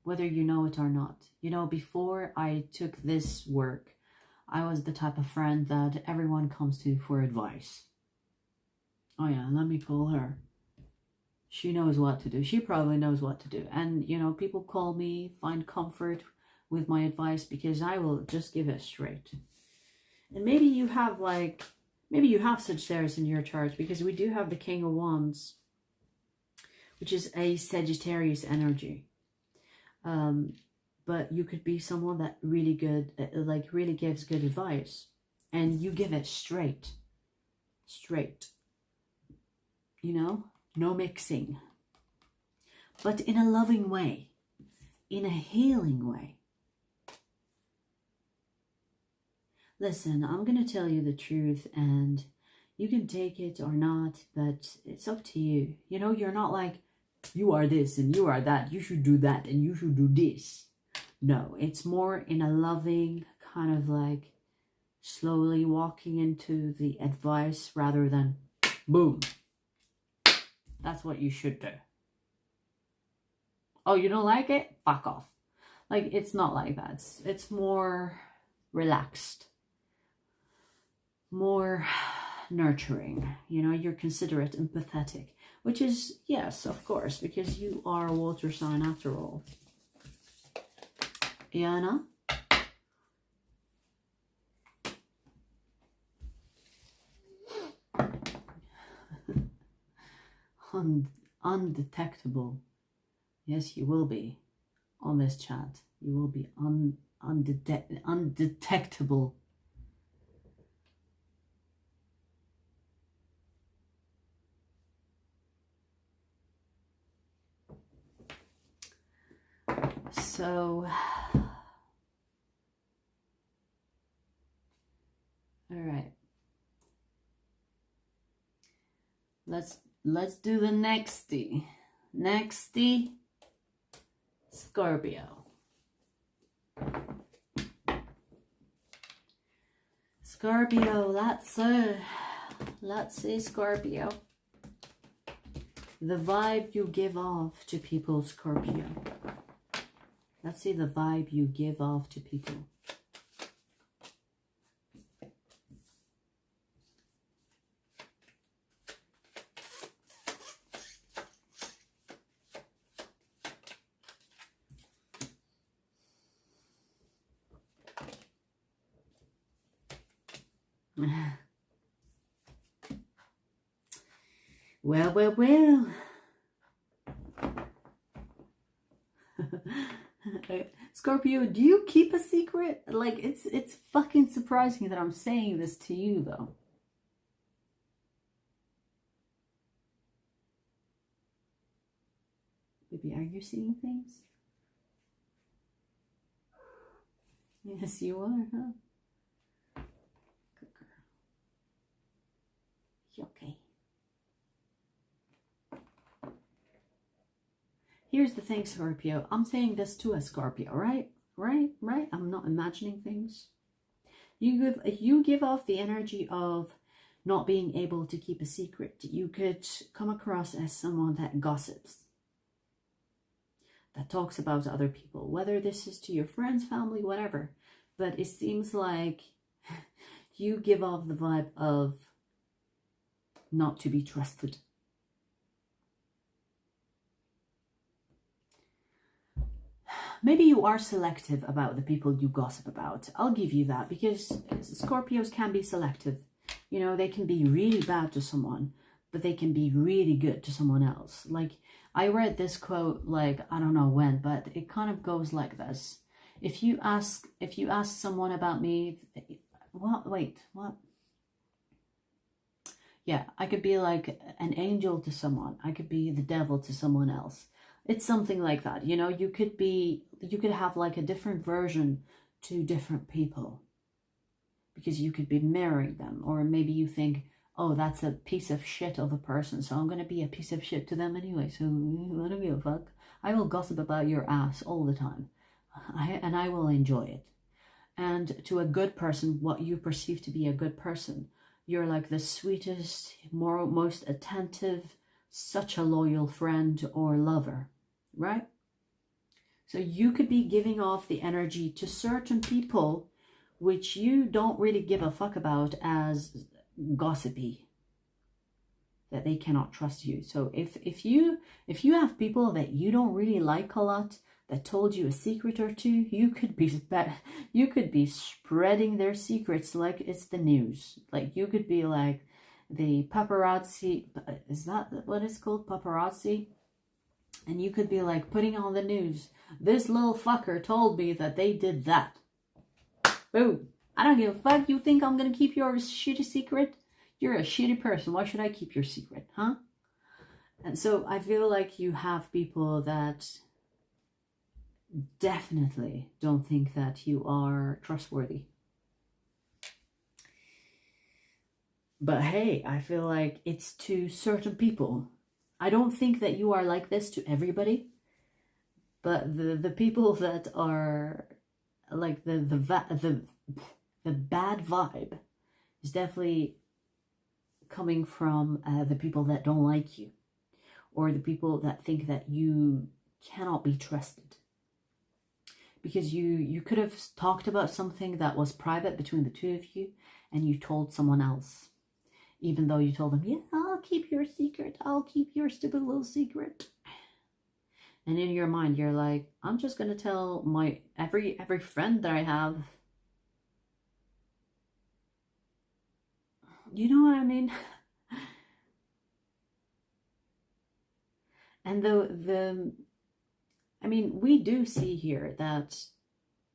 whether you know it or not. You know, before I took this work, I was the type of friend that everyone comes to for advice. Oh yeah, let me call her. She knows what to do. She probably knows what to do. And, you know, people call me, find comfort with my advice because I will just give it straight. And maybe you have like, maybe you have Sagittarius in your chart because we do have the King of Wands, which is a Sagittarius energy. But you could be someone that really good, like really gives good advice and you give it straight, you know, no mixing, but in a loving way, in a healing way. Listen, I'm going to tell you the truth and you can take it or not, but it's up to you. You know, you're not like, you are this and you are that. You should do that and you should do this. No, it's more in a loving kind of like slowly walking into the advice rather than boom. That's what you should do. Oh, you don't like it? Fuck off. Like, it's not like that. It's more relaxed. More nurturing, you know, you're considerate, empathetic, which is, yes, of course, because you are a water sign after all. Yana? Undetectable. Yes, you will be on this chat. You will be undetectable. So, all right. Let's do the nexty. Nexty, Scorpio. Scorpio, let's see Scorpio. The vibe you give off to people, Scorpio. Let's see the vibe you give off to people. Well, well, well. Scorpio, do you keep a secret? Like, it's fucking surprising that I'm saying this to you, though. Baby, are you seeing things? Yes, you are, huh? Good girl. You okay? Here's the thing, Scorpio. I'm saying this to a Scorpio, right? Right? I'm not imagining things. You give off the energy of not being able to keep a secret. You could come across as someone that gossips, that talks about other people, whether this is to your friends, family, whatever. But it seems like you give off the vibe of not to be trusted. Maybe you are selective about the people you gossip about. I'll give you that, because Scorpios can be selective. You know, they can be really bad to someone, but they can be really good to someone else. Like, I read this quote, like, I don't know when, but it kind of goes like this. If you ask someone about me, what? Wait, what? Yeah, I could be like an angel to someone. I could be the devil to someone else. It's something like that. You know, you could have like a different version to different people, because you could be mirroring them. Or maybe you think, oh, that's a piece of shit of a person, so I'm going to be a piece of shit to them anyway. So I don't give a fuck. I will gossip about your ass all the time. And I will enjoy it. And to a good person, what you perceive to be a good person, you're like the sweetest, most attentive, such a loyal friend or lover, right? So you could be giving off the energy to certain people which you don't really give a fuck about as gossipy, that they cannot trust you. So if you have people that you don't really like a lot that told you a secret or two, you could be spreading their secrets like it's the news. Like, you could be like the paparazzi. Is that what it's called? Paparazzi? And you could be like putting on the news, this little fucker told me that they did that. Boom. I don't give a fuck. You think I'm gonna keep your shitty secret? You're a shitty person. Why should I keep your secret, huh? And so I feel like you have people that definitely don't think that you are trustworthy. But hey, I feel like it's to certain people. I don't think that you are like this to everybody, but the people that are like the bad vibe is definitely coming from the people that don't like you, or the people that think that you cannot be trusted. Because you could have talked about something that was private between the two of you, and you told someone else. Even though you told them, yeah, I'll keep your secret. I'll keep your stupid little secret. And in your mind, you're like, I'm just going to tell my every friend that I have. You know what I mean? And I mean, we do see here that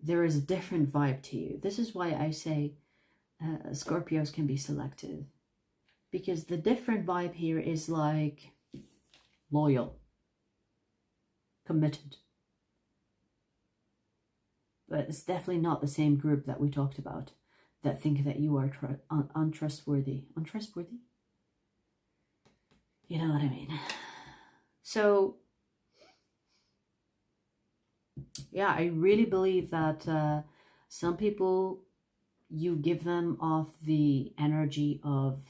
there is a different vibe to you. This is why I say Scorpios can be selective. Because the different vibe here is like loyal, committed. But it's definitely not the same group that we talked about that think that you are untrustworthy. Untrustworthy? You know what I mean? So, yeah, I really believe that some people, you give them off the energy of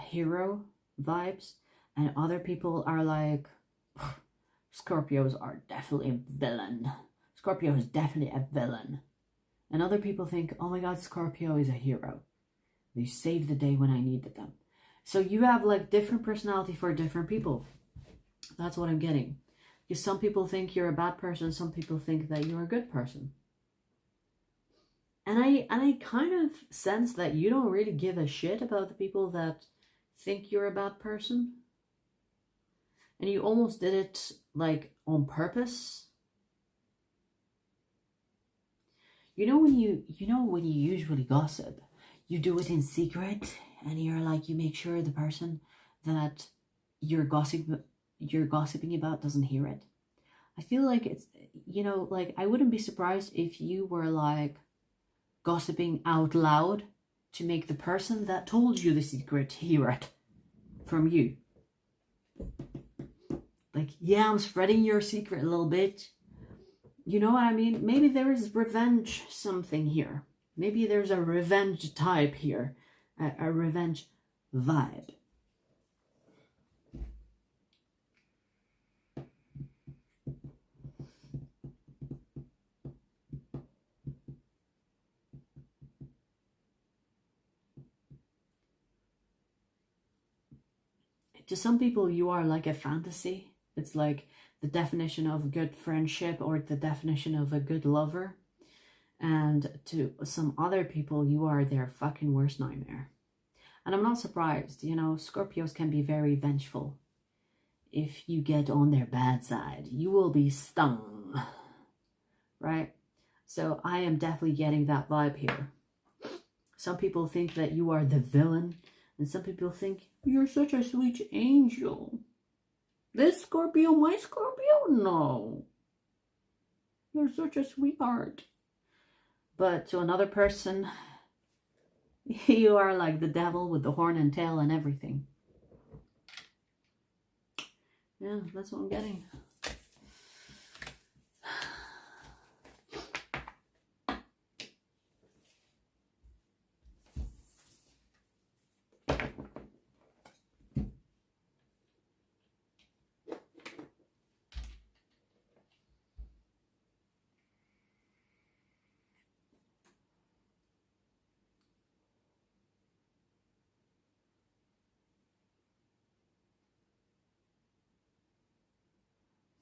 hero vibes, and other people are like, Scorpios are definitely a villain. Scorpio is definitely a villain. And other people think, oh my god, Scorpio is a hero. They saved the day when I needed them. So you have like different personality for different people. That's what I'm getting. Because some people think you're a bad person, some people think that you're a good person. And I kind of sense that you don't really give a shit about the people that think you're a bad person. And you almost did it like on purpose. You know when you usually gossip, you do it in secret, and you're like, you make sure the person that you're gossiping about doesn't hear it. I feel like it's, like I wouldn't be surprised if you were like gossiping out loud to make the person that told you the secret hear it from you. Like, yeah, I'm spreading your secret, little bitch. You know what I mean? Maybe there is revenge something here. Maybe there's a revenge type here. A revenge vibe. To some people, you are like a fantasy. It's like the definition of good friendship or the definition of a good lover. And to some other people, you are their fucking worst nightmare. And I'm not surprised, Scorpios can be very vengeful. If you get on their bad side, you will be stung, right? So I am definitely getting that vibe here. Some people think that you are the villain, and some people think you're such a sweet angel. This Scorpio, my Scorpio? No. You're such a sweetheart. But to another person, you are like the devil with the horn and tail and everything. Yeah, that's what I'm getting.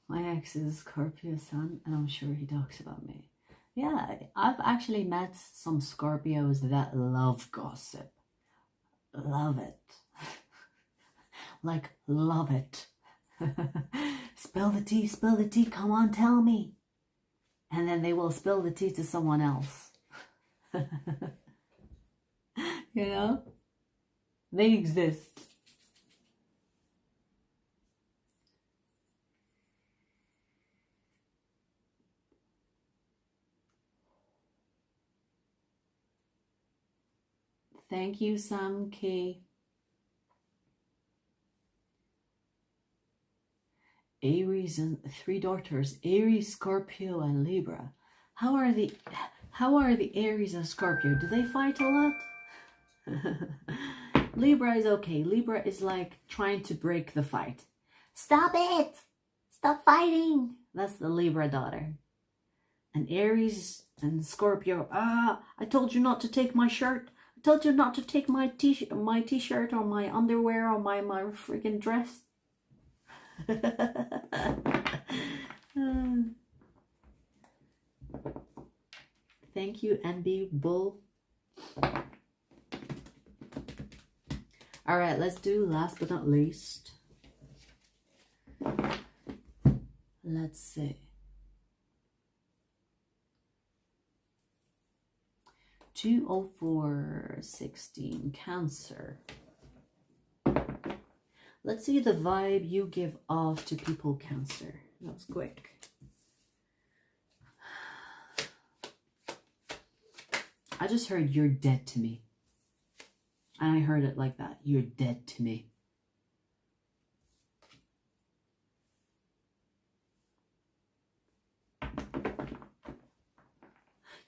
My ex is Scorpio sun, and I'm sure he talks about me. Yeah, I've actually met some Scorpios that love gossip. Love it. Like, love it. Spill the tea, come on, tell me. And then they will spill the tea to someone else. You know? They exist. Thank you, Sam K. Aries and 3 daughters, Aries, Scorpio, and Libra. How are the Aries and Scorpio? Do they fight a lot? Libra is okay. Libra is like trying to break the fight. Stop it! Stop fighting! That's the Libra daughter. And Aries and Scorpio, I told you not to take my shirt. I told you not to take my t-shirt or my underwear or my freaking dress. Thank you, NB Bull. All right, let's do last but not least. Let's see. 20416 Cancer. Let's see the vibe you give off to people, Cancer. That was quick. I just heard you're dead to me. And I heard it like that. You're dead to me.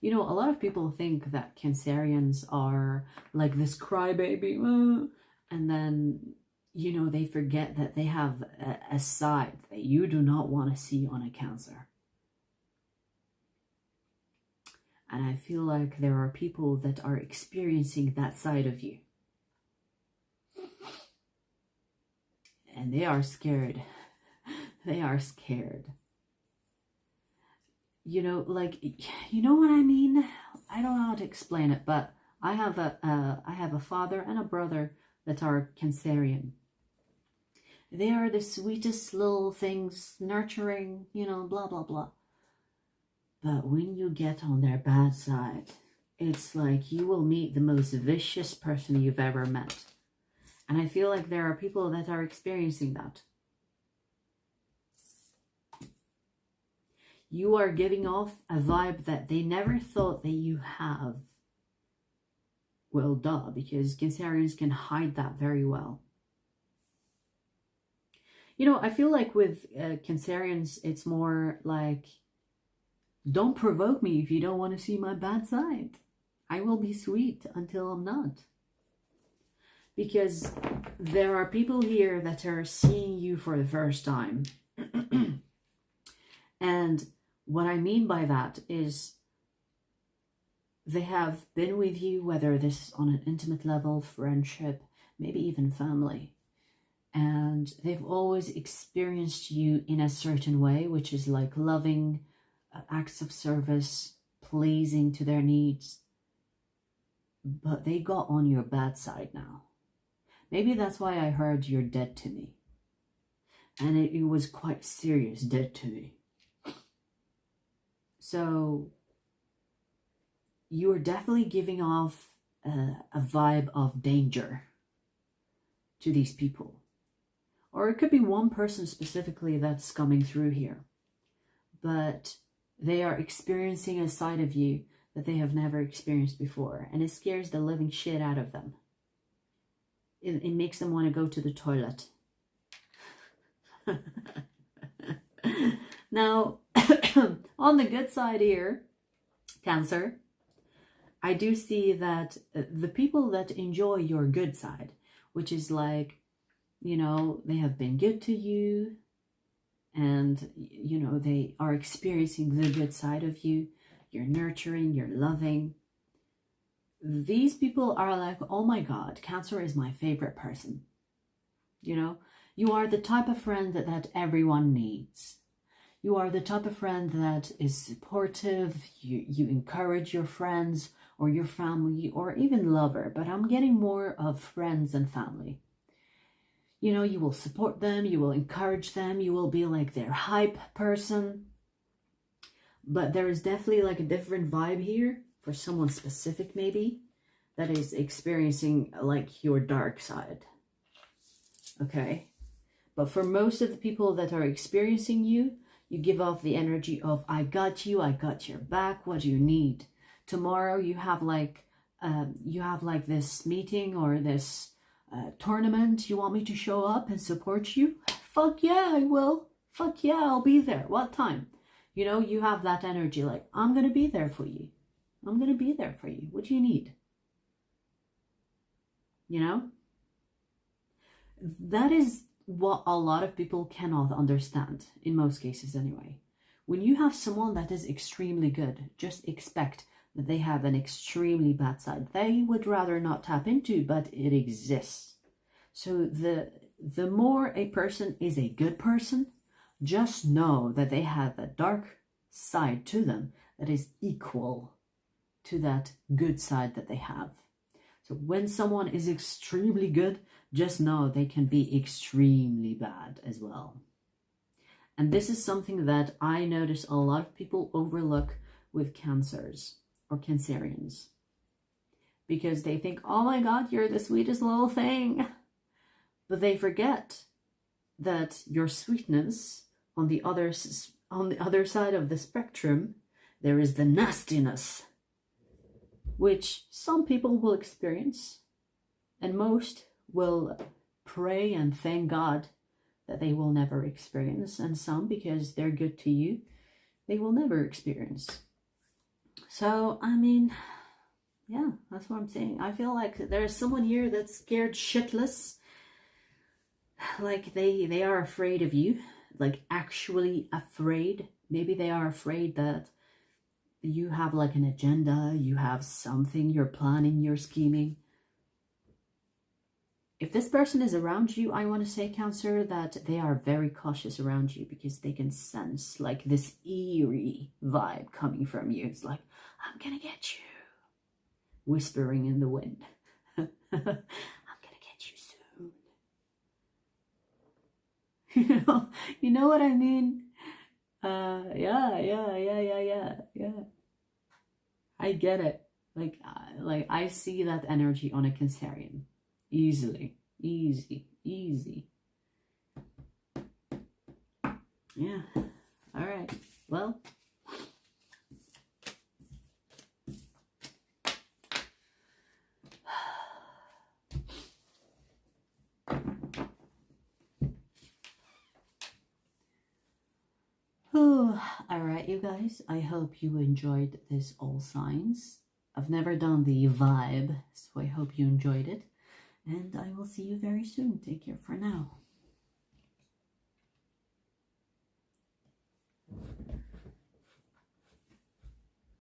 You know, a lot of people think that Cancerians are like this crybaby. And then, you know, they forget that they have a side that you do not want to see on a Cancer. And I feel like there are people that are experiencing that side of you. And they are scared. They are scared. you know, like, you know what I mean? I don't know how to explain it, but I have a father and a brother that are Cancerian. They are the sweetest little things, nurturing, you know, blah, blah, blah. But when you get on their bad side, it's like you will meet the most vicious person you've ever met. And I feel like there are people that are experiencing that. You are giving off a vibe that they never thought that you have. Well, duh, because Cancerians can hide that very well. You know, I feel like with Cancerians, it's more like, don't provoke me if you don't want to see my bad side. I will be sweet until I'm not. Because there are people here that are seeing you for the first time. And what I mean by that is they have been with you, whether this is on an intimate level, friendship, maybe even family. And they've always experienced you in a certain way, which is like loving, acts of service, pleasing to their needs. But they got on your bad side now. Maybe that's why I heard you're dead to me. And it was quite serious, dead to me. So you are definitely giving off a vibe of danger to these people. Or it could be one person specifically that's coming through here. But they are experiencing a side of you that they have never experienced before. And it scares the living shit out of them. It makes them want to go to the toilet. Now, on the good side here, Cancer, I do see that the people that enjoy your good side, which is like, you know, they have been good to you and, you know, they are experiencing the good side of you. You're nurturing, you're loving. These people are like, oh my God, Cancer is my favorite person. You know, you are the type of friend that everyone needs. You are the type of friend that is supportive. You encourage your friends or your family or even lover. But I'm getting more of friends and family. You know, you will support them. You will encourage them. You will be like their hype person. But there is definitely like a different vibe here for someone specific maybe that is experiencing like your dark side. Okay? But for most of the people that are experiencing you, you give off the energy of, I got you, I got your back, what do you need? Tomorrow you have like this meeting or this tournament, you want me to show up and support you? Fuck yeah, I will. Fuck yeah, I'll be there. What time? You know, you have that energy like, I'm going to be there for you. I'm going to be there for you. What do you need? You know? That is what a lot of people cannot understand, in most cases anyway. When you have someone that is extremely good, just expect that they have an extremely bad side. They would rather not tap into, but it exists. So the more a person is a good person, just know that they have a dark side to them that is equal to that good side that they have. So when someone is extremely good, just know they can be extremely bad as well. And this is something that I notice a lot of people overlook with Cancers or Cancerians. Because they think, oh my God, you're the sweetest little thing. But they forget that your sweetness, on the other side of the spectrum, there is the nastiness, which some people will experience, and most will pray and thank God that they will never experience, and some, because they're good to you, they will never experience. So, I mean, yeah, that's what I'm saying. I feel like there's someone here that's scared shitless, like they are afraid of you, like actually afraid. Maybe they are afraid that you have like an agenda, you have something, you're planning, you're scheming. If this person is around you, I want to say, Cancer, that they are very cautious around you because they can sense like this eerie vibe coming from you. It's like, I'm gonna get you. Whispering in the wind. I'm gonna get you soon. You know what I mean? Yeah. I get it. Like I see that energy on a Cancerian. Easily. Easy. Yeah. All right. Well. All right, you guys. I hope you enjoyed this all signs. I've never done the vibe, so I hope you enjoyed it. And I will see you very soon. Take care for now.